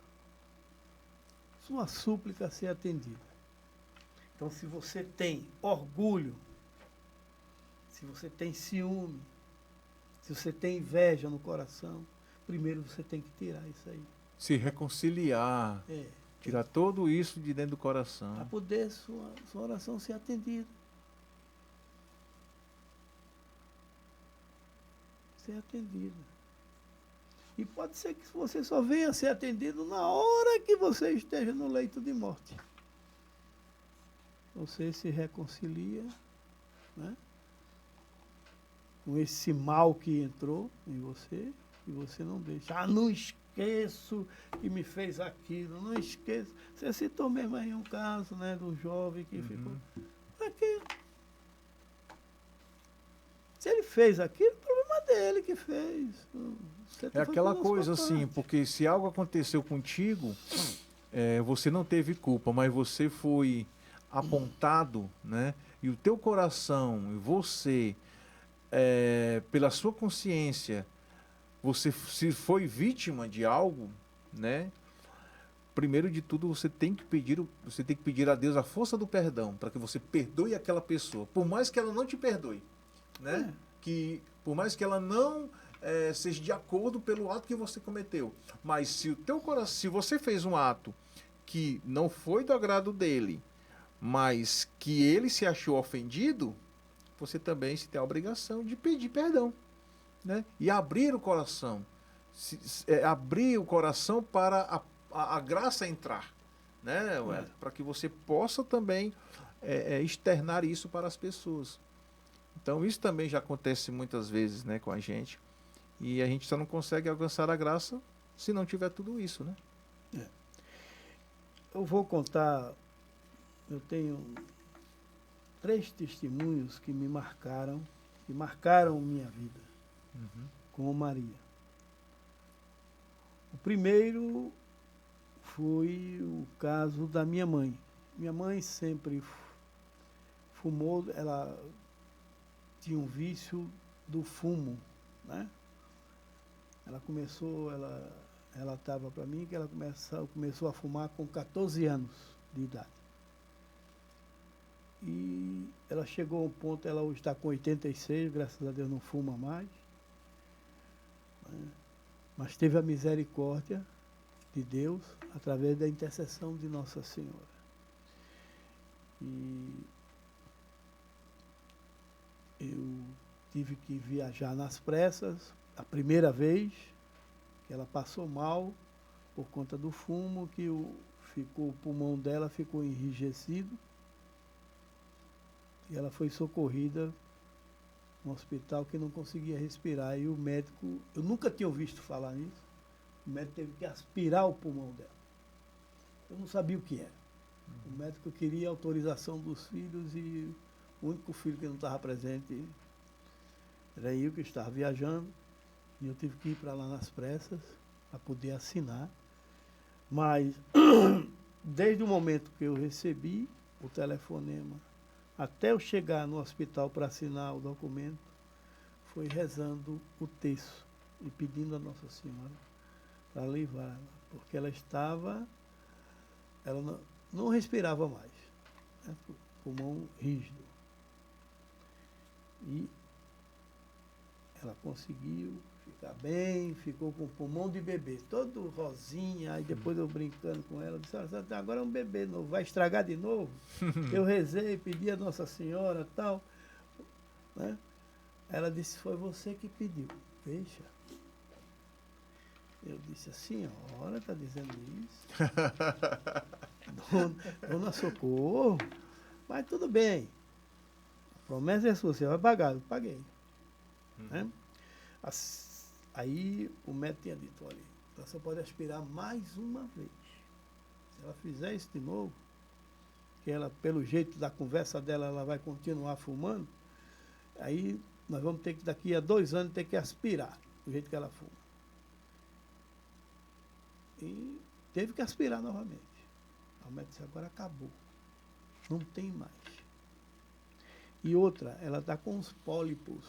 súplica ser atendida. Então, se você tem orgulho, se você tem ciúme, se você tem inveja no coração, primeiro você tem que tirar isso aí. Se reconciliar, tirar tudo isso de dentro do coração. Para poder sua oração ser atendida. Ser atendida. E pode ser que você só venha a ser atendido na hora que você esteja no leito de morte. Você se reconcilia, né, com esse mal que entrou em você, e você não deixa. Não esqueço que me fez aquilo, não esqueço. Você citou mesmo aí um caso, né, do jovem que ficou. Aquilo. Se ele fez aquilo, o problema dele que fez. É aquela coisa assim, porque se algo aconteceu contigo, você não teve culpa, mas você foi apontado, né? E o teu coração, e você, pela sua consciência, você se foi vítima de algo, né? Primeiro de tudo, você tem que pedir a Deus a força do perdão, para que você perdoe aquela pessoa, por mais que ela não te perdoe, né? Que por mais que ela não seja de acordo pelo ato que você cometeu, mas se o teu coração, se você fez um ato que não foi do agrado dele, mas que ele se achou ofendido, você também se tem a obrigação de pedir perdão, né? E abrir o coração, abrir o coração para a graça entrar, né? Para que você possa também externar isso para as pessoas. Então isso também já acontece muitas vezes, né, com a gente, e a gente só não consegue alcançar a graça se não tiver tudo isso, né? Eu vou contar, eu tenho 3 testemunhos que me marcaram, que marcaram minha vida, com Maria. O primeiro foi o caso da minha mãe. Minha mãe sempre fumou, ela tinha um vício do fumo, né? Ela estava para mim que ela começou a fumar com 14 anos de idade. E ela chegou a um ponto, ela hoje está com 86, graças a Deus não fuma mais, né? Mas teve a misericórdia de Deus através da intercessão de Nossa Senhora. E eu tive que viajar nas pressas, a primeira vez que ela passou mal por conta do fumo, que o pulmão dela ficou enrijecido, e ela foi socorrida no hospital que não conseguia respirar. E o médico, eu nunca tinha visto falar nisso, o médico teve que aspirar o pulmão dela. Eu não sabia o que era. O médico queria autorização dos filhos e o único filho que não estava presente era eu, que estava viajando, e eu tive que ir para lá nas pressas para poder assinar. Mas desde o momento que eu recebi o telefonema até eu chegar no hospital para assinar o documento, foi rezando o terço e pedindo a Nossa Senhora para levá-la, porque ela não respirava mais, né? Pulmão rígido. E ela conseguiu, ficar bem, ficou com pulmão de bebê, todo rosinha, aí depois eu brincando com ela, disse, agora é um bebê novo, vai estragar de novo? Eu rezei, pedi a Nossa Senhora tal, né? Ela disse, foi você que pediu, veja. Eu disse, a senhora está dizendo isso? Dona Socorro, mas tudo bem. A promessa é sua, você vai pagar. Eu paguei. Né? Aí o médico tinha dito, olha, ela só pode aspirar mais uma vez. Se ela fizer isso de novo, que ela, pelo jeito da conversa dela, ela vai continuar fumando, aí nós vamos ter que, daqui a 2 anos, ter que aspirar, do jeito que ela fuma. E teve que aspirar novamente. O médico disse, agora acabou. Não tem mais. E outra, ela está com os pólipos.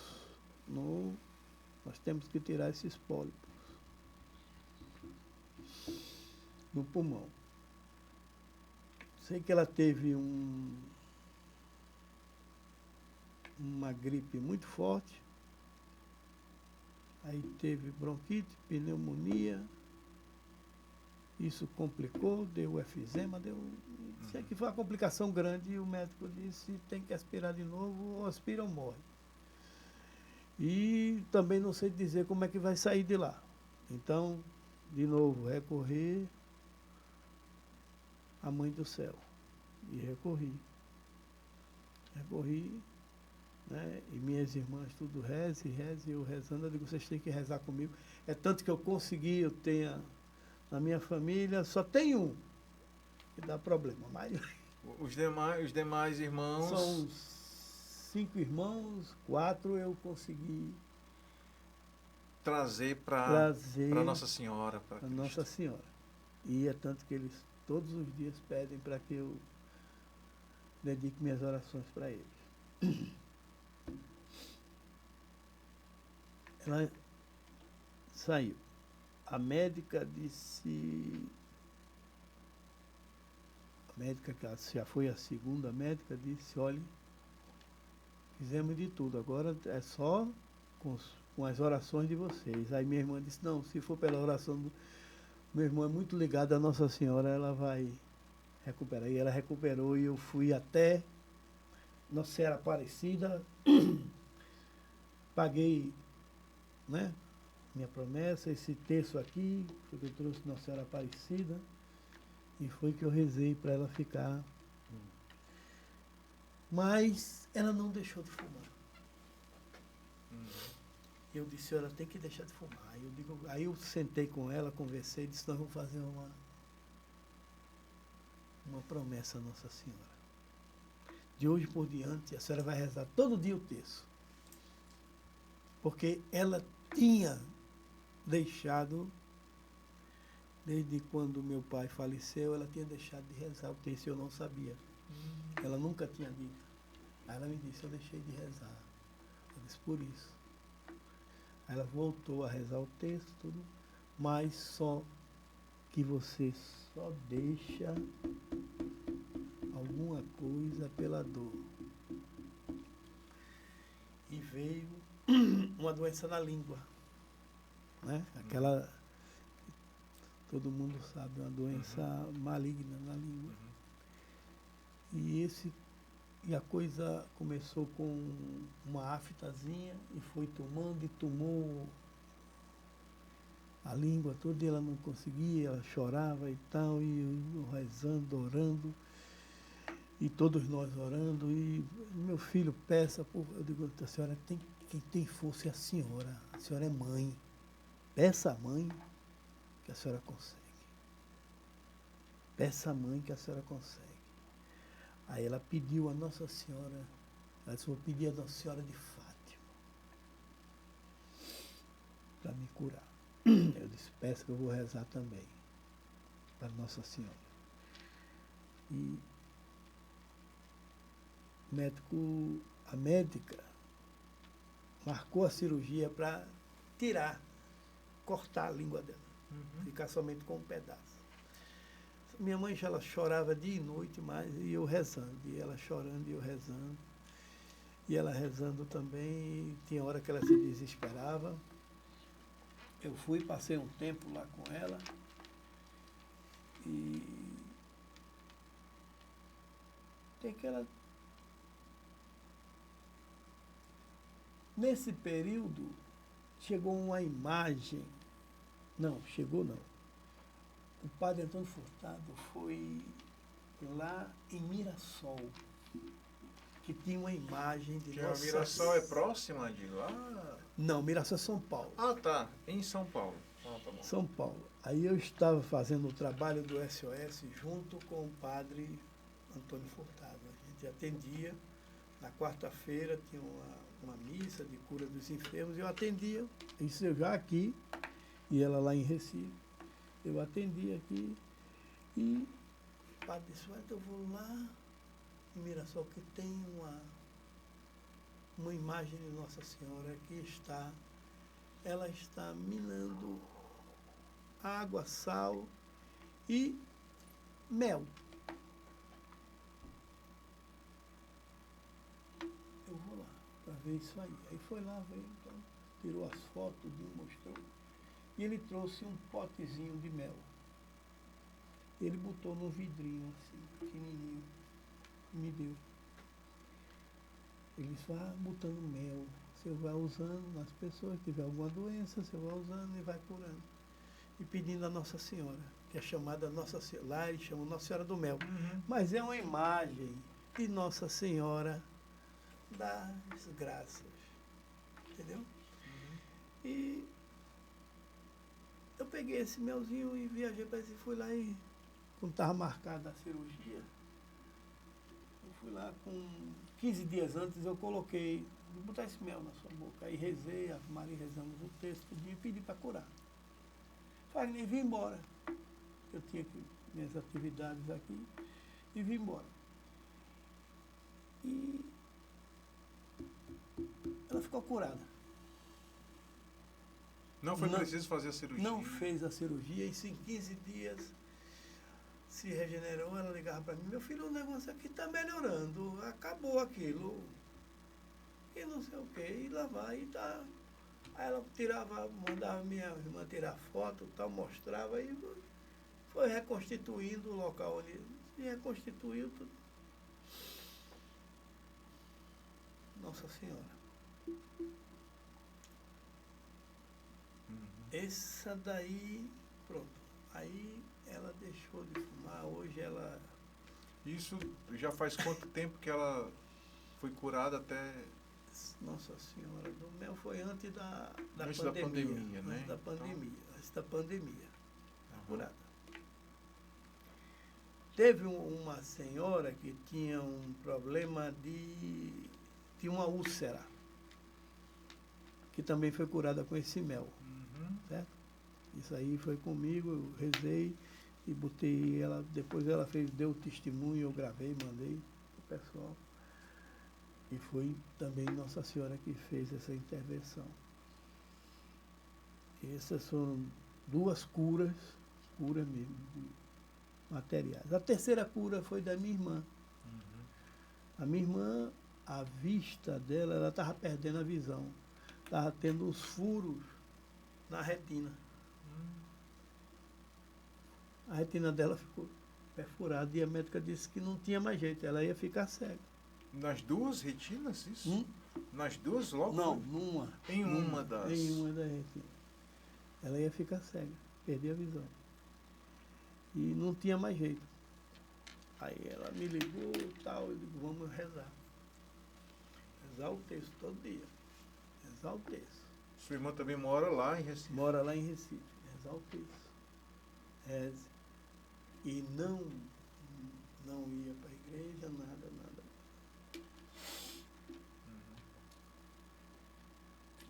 Nós temos que tirar esses pólipos do pulmão. Sei que ela teve uma gripe muito forte. Aí teve bronquite, pneumonia. Isso complicou, deu efizema, sei que foi uma complicação grande e o médico disse tem que aspirar de novo, ou aspira ou morre. E também não sei dizer como é que vai sair de lá. Então, de novo, recorrer à Mãe do Céu. E recorri, né? E minhas irmãs tudo reze, eu rezando, eu digo, vocês têm que rezar comigo. É tanto que eu consegui, eu tenho... Na minha família só tem um que dá problema. Mas Os demais irmãos... são 5 irmãos, 4 eu consegui trazer para Nossa Senhora. Para Nossa Senhora. E é tanto que eles todos os dias pedem para que eu dedique minhas orações para eles. Ela saiu. A médica disse... A médica, que já foi a segunda médica, disse, olha, fizemos de tudo, agora é só com as orações de vocês. Aí minha irmã disse, não, se for pela oração do meu irmão é muito ligado à Nossa Senhora, ela vai recuperar. E ela recuperou e eu fui até Nossa Senhora Aparecida, paguei, né? Minha promessa, esse terço aqui, foi que eu trouxe Nossa Senhora Aparecida, e foi que eu rezei para ela ficar. Mas ela não deixou de fumar. Eu disse, ela tem que deixar de fumar. Aí eu sentei com ela, conversei, e disse, nós vamos fazer uma promessa a Nossa Senhora. De hoje por diante, a senhora vai rezar todo dia o terço. Porque ela tinha deixado, desde quando meu pai faleceu, ela tinha deixado de rezar o terço, eu não sabia. Ela nunca tinha dito. Aí ela me disse, eu deixei de rezar. Eu disse, por isso. Aí ela voltou a rezar o terço, tudo, mas só que você só deixa alguma coisa pela dor. E veio uma doença na língua. Né? Aquela, todo mundo sabe, uma doença maligna na língua. E a coisa começou com uma aftazinha e foi tomando e tomou a língua toda, e ela não conseguia, ela chorava e tal, e eu rezando, orando, e todos nós orando, e meu filho peça, eu digo, a senhora quem tem força é a senhora é mãe. Peça à mãe que a senhora consegue. Peça à mãe que a senhora consegue. Aí ela pediu a Nossa Senhora, ela disse, vou pedir a Nossa Senhora de Fátima para me curar. Eu disse, peça que eu vou rezar também para Nossa Senhora. E a médica marcou a cirurgia para cortar a língua dela, ficar somente com um pedaço. Minha mãe já ela chorava dia e noite, mas e eu rezando, e ela chorando e eu rezando, e ela rezando também, e tinha hora que ela se desesperava, eu fui, passei um tempo lá com ela e tem aquela. Nesse período chegou uma imagem. Não, chegou não. O padre Antônio Furtado foi lá em Mirassol, que tinha uma imagem de Que a Nossa Mirassol é próxima de lá? Não, Mirassol é São Paulo. Ah, tá. Em São Paulo. Ah, tá bom. São Paulo. Aí eu estava fazendo o trabalho do SOS junto com o padre Antônio Furtado. A gente atendia, na quarta-feira tinha uma missa de cura dos enfermos, eu atendia, isso eu já aqui, e ela lá em Recife, eu atendia aqui, e o padre disse, "Ué, eu vou lá em Mirassol, que tem uma imagem de Nossa Senhora que está, ela está minando água, sal e mel. Eu vou lá para ver isso aí. Aí foi lá, veio, então, tirou as fotos, me mostrou. E ele trouxe um potezinho de mel. Ele botou num vidrinho assim, pequenininho, e me deu. Ele disse, vá botando mel. Você vai usando nas pessoas, que tiver alguma doença, você vai usando e vai curando. E pedindo a Nossa Senhora, que é chamada Nossa Senhora, lá eles chamam Nossa Senhora do Mel. Uhum. Mas é uma imagem de Nossa Senhora das Graças. Entendeu? E eu peguei esse melzinho e viajei para esse, fui lá e, quando estava marcada a cirurgia, eu fui lá com 15 dias antes, eu coloquei, vou botar esse mel na sua boca. Aí rezei, a Maria rezamos o texto e pedi para curar. Fagner, vim embora. Eu tinha minhas atividades aqui e vim embora. E ela ficou curada. Não foi preciso fazer a cirurgia? Não fez a cirurgia e em 15 dias se regenerou. Ela ligava para mim, meu filho, o negócio aqui está melhorando, acabou aquilo. E não sei o quê, e lá vai, e tá. Aí ela tirava, mandava minha irmã tirar foto, tal, mostrava, e foi reconstituindo o local ali. Se reconstituiu tudo. Nossa Senhora. Essa daí, pronto. Aí ela deixou de fumar, hoje ela... Isso já faz quanto tempo que ela foi curada até... Nossa Senhora do Mel foi antes da Antes pandemia. da pandemia, né? Antes da pandemia. Antes da pandemia. Curada. Teve uma senhora que tinha um problema de uma úlcera, que também foi curada com esse mel. Certo? Isso aí foi comigo, eu rezei e botei ela, depois ela deu testemunho, eu gravei, mandei pro pessoal. E foi também Nossa Senhora que fez essa intervenção. Essas foram duas curas mesmo, materiais. A terceira cura foi da minha irmã. A minha irmã, a vista dela, ela estava perdendo a visão. Estava tendo os furos na retina. A retina dela ficou perfurada e a médica disse que não tinha mais jeito, ela ia ficar cega. Nas duas retinas, isso? Nas duas logo? Não, foi? numa. Em uma das... Em uma das retinas. Ela ia ficar cega, perdia a visão. E não tinha mais jeito. Aí ela me ligou e tal, eu digo, vamos rezar. Rezar o texto todo dia. Rezar o texto. Sua irmã também mora lá em Recife? Mora lá em Recife. Rezar o texto. Reze. E não ia para a igreja, nada.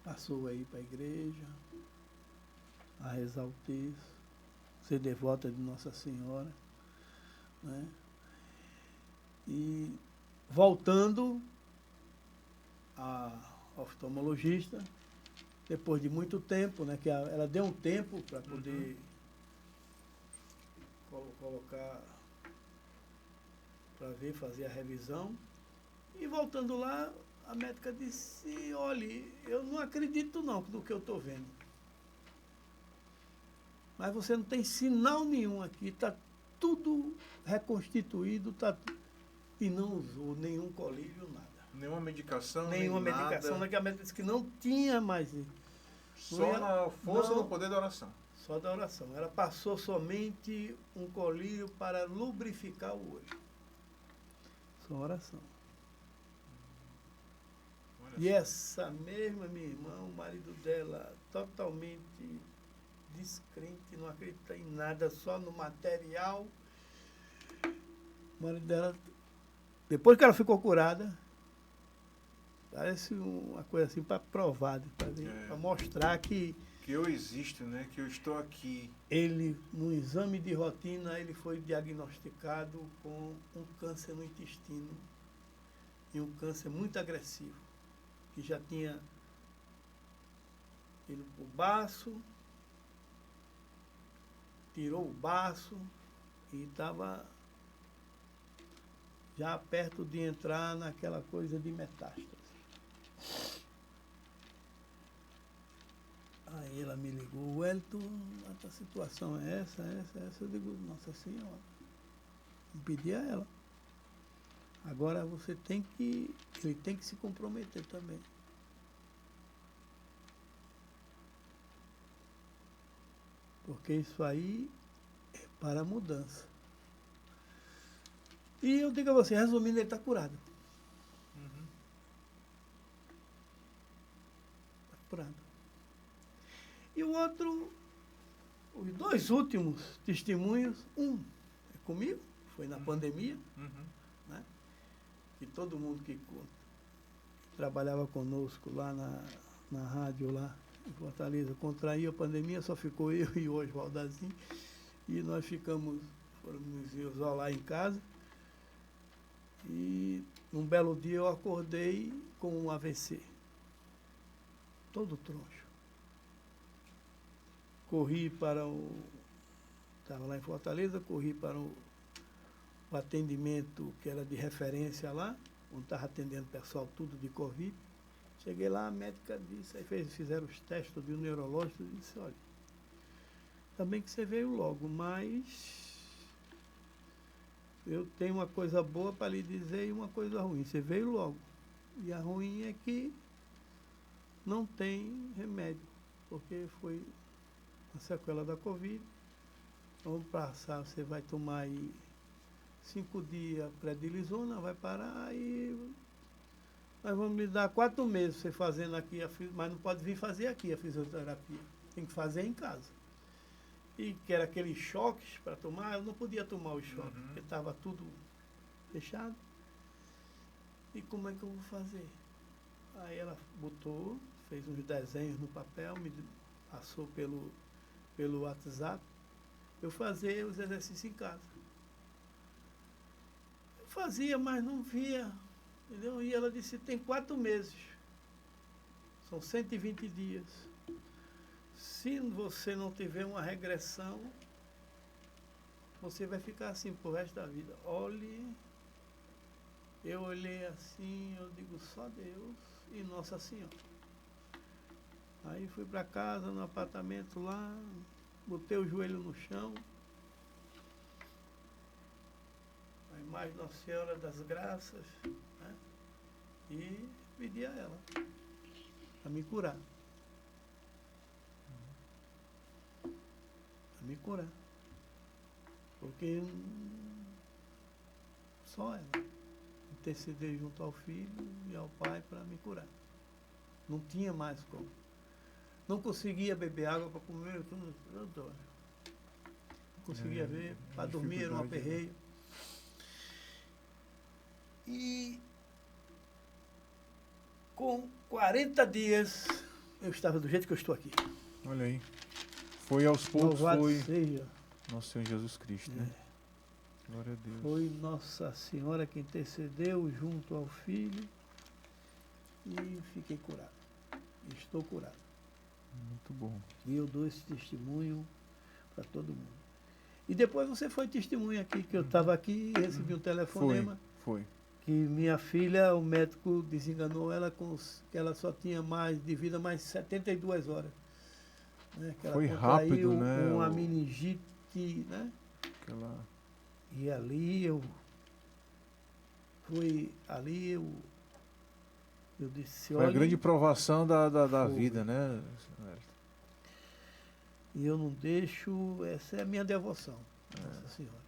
Passou aí para a igreja, a rezar o texto, ser devota de Nossa Senhora, né? E voltando a oftalmologista, depois de muito tempo, né? Que ela deu um tempo para poder colocar, para ver, fazer a revisão. E voltando lá, a médica disse, olhe, eu não acredito não do que eu estou vendo. Mas você não tem sinal nenhum aqui, está tudo reconstituído, e não usou nenhum colírio, nada. Nenhuma medicação, Nenhuma nem medicação, nada. naquela médica disse que não tinha mais. Só na força do poder da oração. Só da oração. Ela passou somente um colírio para lubrificar o olho. Só oração. E essa mesma minha irmã, o marido dela, totalmente descrente, não acredita em nada, só no material. O marido dela, depois que ela ficou curada, parece uma coisa assim para provar, para mostrar que eu existo, né? Que eu estou aqui. Ele, no exame de rotina, ele foi diagnosticado com um câncer no intestino. E um câncer muito agressivo. Que já tinha ido para o baço, tirou o baço e estava já perto de entrar naquela coisa de metástase. Aí ela me ligou, Wellington, a situação é essa. Eu digo, Nossa Senhora, eu pedi a ela. Agora ele tem que se comprometer também. Porque isso aí é para a mudança. E eu digo a você, resumindo, ele está curado. Está curado. E o outro, os dois últimos testemunhos, um é comigo, foi na pandemia, né? E todo mundo que trabalhava conosco lá na rádio lá em Fortaleza contraiu a pandemia, só ficou eu e o Oswaldazinho, e nós fomos nos isolar em casa, e um belo dia eu acordei com um AVC, todo troncho. Corri para estava lá em Fortaleza, corri para o atendimento que era de referência lá, onde estava atendendo o pessoal tudo de Covid. Cheguei lá, a médica disse, aí fizeram os testes do neurológico e disse, olha, também que você veio logo, mas eu tenho uma coisa boa para lhe dizer e uma coisa ruim. Você veio logo. E a ruim é que não tem remédio, porque foi a sequela da Covid. Vamos passar, você vai tomar aí 5 dias prednisona, vai parar e nós vamos lhe dar 4 meses você fazendo aqui, mas não pode vir fazer aqui a fisioterapia. Tem que fazer em casa. E que era aqueles choques para tomar, eu não podia tomar os choques, porque estava tudo fechado. E como é que eu vou fazer? Aí ela botou, fez uns desenhos no papel, me passou pelo WhatsApp, eu fazia os exercícios em casa. Eu fazia, mas não via, entendeu? E ela disse, tem 4 meses, são 120 dias. Se você não tiver uma regressão, você vai ficar assim pro resto da vida. Olhe, eu olhei assim, eu digo só Deus e Nossa Senhora. Aí fui para casa, no apartamento lá, botei o joelho no chão. A imagem de Nossa Senhora das Graças, né? E pedi a ela para me curar. Para me curar. Porque só ela interceder junto ao Filho e ao Pai para me curar. Não tinha mais como. Não conseguia beber água para comer, tudo. Não conseguia ver, para dormir era um aperreio. E com 40 dias eu estava do jeito que eu estou aqui. Olha aí. Foi aos poucos, Louvado foi seja. Nosso Senhor Jesus Cristo, né? Glória a Deus. Foi Nossa Senhora que intercedeu junto ao Filho e fiquei curado. Estou curado. Muito bom. E eu dou esse testemunho para todo mundo. E depois você foi testemunha aqui, que eu estava aqui e recebi um telefonema. Foi. Que minha filha, o médico desenganou ela que ela só tinha mais de vida mais 72 horas. né? Que ela Foi contraiu rápido, né? uma meningite, né? Aquela... E ali eu disse, Foi a olha, grande provação da foi. vida, né? E eu não deixo, essa é a minha devoção, Nossa Senhora.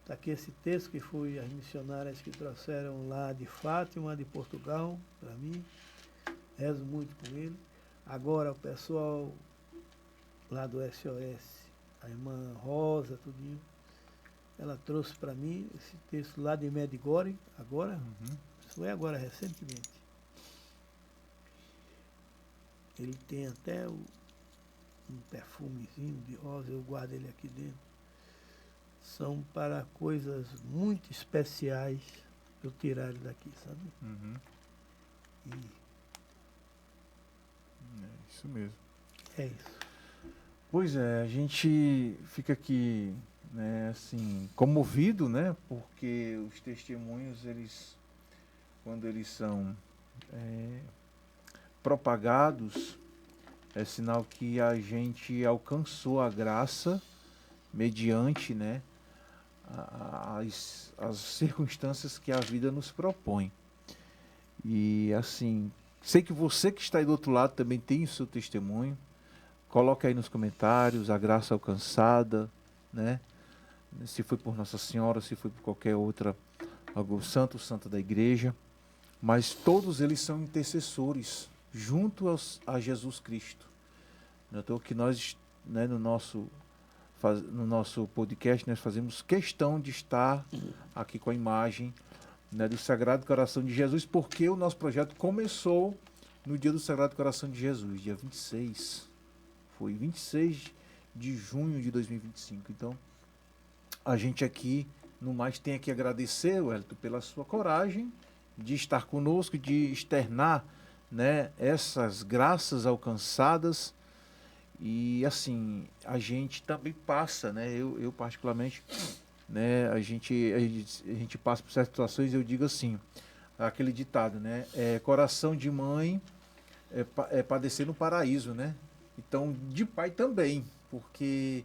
Está aqui esse texto que foi as missionárias que trouxeram lá de Fátima, de Portugal, para mim. Rezo muito com ele. Agora o pessoal lá do SOS, a irmã Rosa, tudinho, ela trouxe para mim esse texto lá de Medjugorje, agora, isso foi agora recentemente. Ele tem até um perfumezinho de rosa, eu guardo ele aqui dentro. São para coisas muito especiais eu tirar ele daqui, sabe? Uhum. E É isso mesmo. é isso. Pois é, a gente fica aqui, né, assim, comovido, né? Porque os testemunhos, eles, quando eles são propagados, é sinal que a gente alcançou a graça mediante, né, as circunstâncias que a vida nos propõe. E assim, sei que você que está aí do outro lado também tem o seu testemunho. Coloque aí nos comentários a graça alcançada, né? Se foi por Nossa Senhora, se foi por qualquer outra, algum santo, santa da igreja. Mas todos eles são intercessores junto a Jesus Cristo. Então que nós, né, no nosso podcast, nós fazemos questão de estar aqui com a imagem, né, do Sagrado Coração de Jesus, porque o nosso projeto começou no dia do Sagrado Coração de Jesus, dia 26. Foi 26 de junho de 2025. Então, a gente aqui, no mais, tem que agradecer, Wellington, pela sua coragem de estar conosco, de externar, né, essas graças alcançadas. E assim, a gente também passa, né? Eu particularmente, né? A gente passa por certas situações. Eu digo assim, aquele ditado, né? Coração de mãe é padecer no paraíso, né? Então, de pai também, porque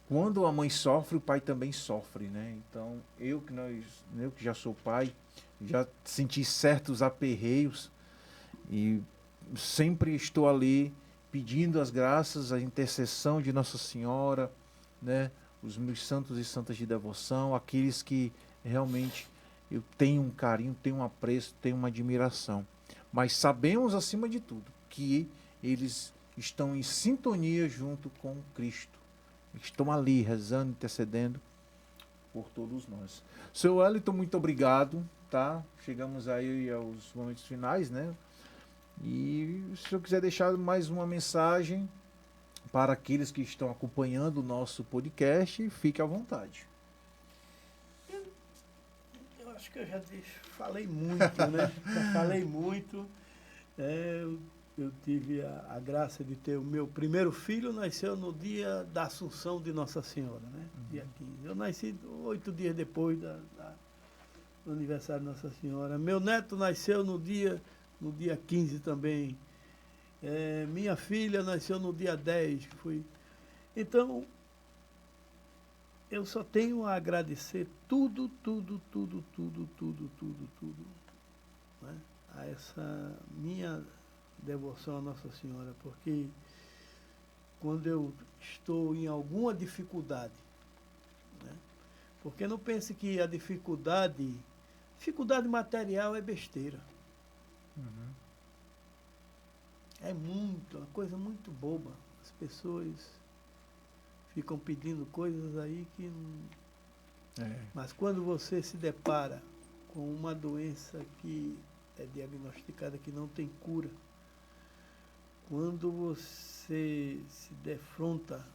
quando a mãe sofre, o pai também sofre, né? Então, eu que já sou pai, já senti certos aperreios e sempre estou ali pedindo as graças, a intercessão de Nossa Senhora, né? Os meus santos e santas de devoção, aqueles que realmente eu tenho um carinho, tenho um apreço, tenho uma admiração. Mas sabemos, acima de tudo, que eles estão em sintonia junto com Cristo. Estão ali rezando, intercedendo por todos nós. Seu Wellington, muito obrigado, tá? Chegamos aí aos momentos finais, né? E se eu quiser deixar mais uma mensagem para aqueles que estão acompanhando o nosso podcast, fique à vontade. Eu acho que eu já falei muito, né? Já falei muito. Eu tive a graça de ter o meu primeiro filho, nasceu no dia da Assunção de Nossa Senhora, né? Dia 15. Eu nasci 8 dias depois do aniversário de Nossa Senhora. Meu neto nasceu no dia 15 também. Minha filha nasceu no dia 10. Então, eu só tenho a agradecer tudo, né? A essa minha devoção a Nossa Senhora, porque quando eu estou em alguma dificuldade, né? Porque não pense que a dificuldade material é besteira. Uhum. É uma coisa muito boba. As pessoas ficam pedindo coisas aí que não... Mas quando você se depara com uma doença que é diagnosticada que não tem cura, quando você se defronta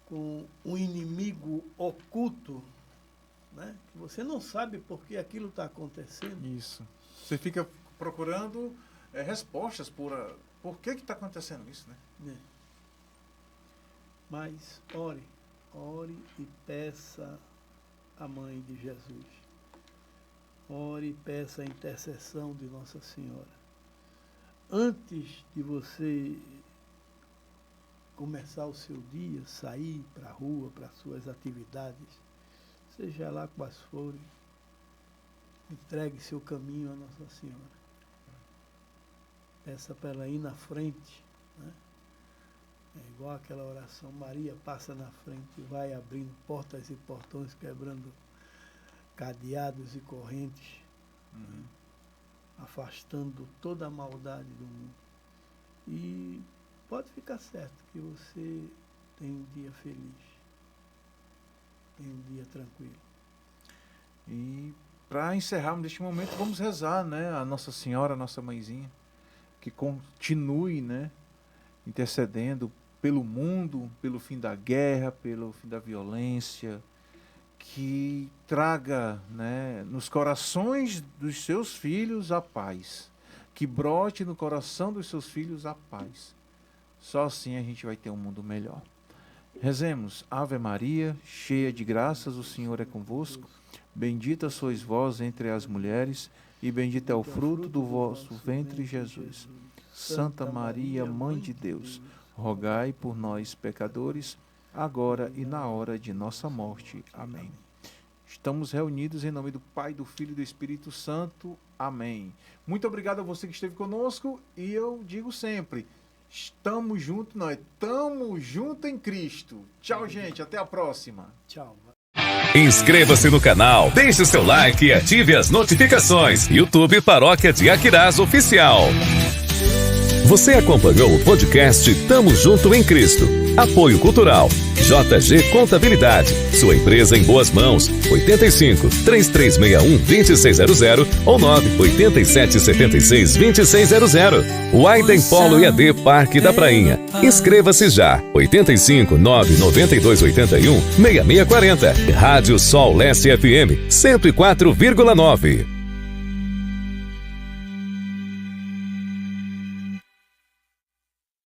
com um inimigo oculto, né, que você não sabe por que aquilo está acontecendo. Isso. Você fica procurando respostas por que está acontecendo isso, né? Mas ore e peça a Mãe de Jesus. Ore e peça a intercessão de Nossa Senhora. Antes de você começar o seu dia, sair para a rua, para suas atividades, seja lá quais forem, entregue seu caminho à Nossa Senhora. Peça para ela ir na frente, né? É igual aquela oração, Maria passa na frente e vai abrindo portas e portões, quebrando cadeados e correntes, né? Afastando toda a maldade do mundo. E pode ficar certo que você tem um dia feliz, tem um dia tranquilo. E para encerrarmos neste momento, vamos rezar, né, a Nossa Senhora, a nossa mãezinha, que continue, né, intercedendo pelo mundo, pelo fim da guerra, pelo fim da violência, que traga, né, nos corações dos seus filhos a paz, que brote no coração dos seus filhos a paz. Só assim a gente vai ter um mundo melhor. Rezemos. Ave Maria, cheia de graças, o Senhor é convosco. Bendita sois vós entre as mulheres, e bendito é o fruto do vosso ventre, Jesus. Santa Maria, Mãe de Deus, rogai por nós, pecadores, agora e na hora de nossa morte. Amém. Estamos reunidos em nome do Pai, do Filho e do Espírito Santo. Amém. Muito obrigado a você que esteve conosco, e eu digo sempre, estamos juntos, nós estamos juntos em Cristo. Tchau, gente, até a próxima. Tchau. Inscreva-se no canal, deixe seu like e ative as notificações. YouTube Paróquia de Aquirás Oficial. Você acompanhou o podcast Tamo Junto em Cristo. Apoio Cultural. JG Contabilidade. Sua empresa em boas mãos. 85 3361 2600 ou 987 76 2600. Widen Polo EAD Parque da Prainha. Inscreva-se já. 85 992 81 6640. Rádio Sol Leste FM 104,9.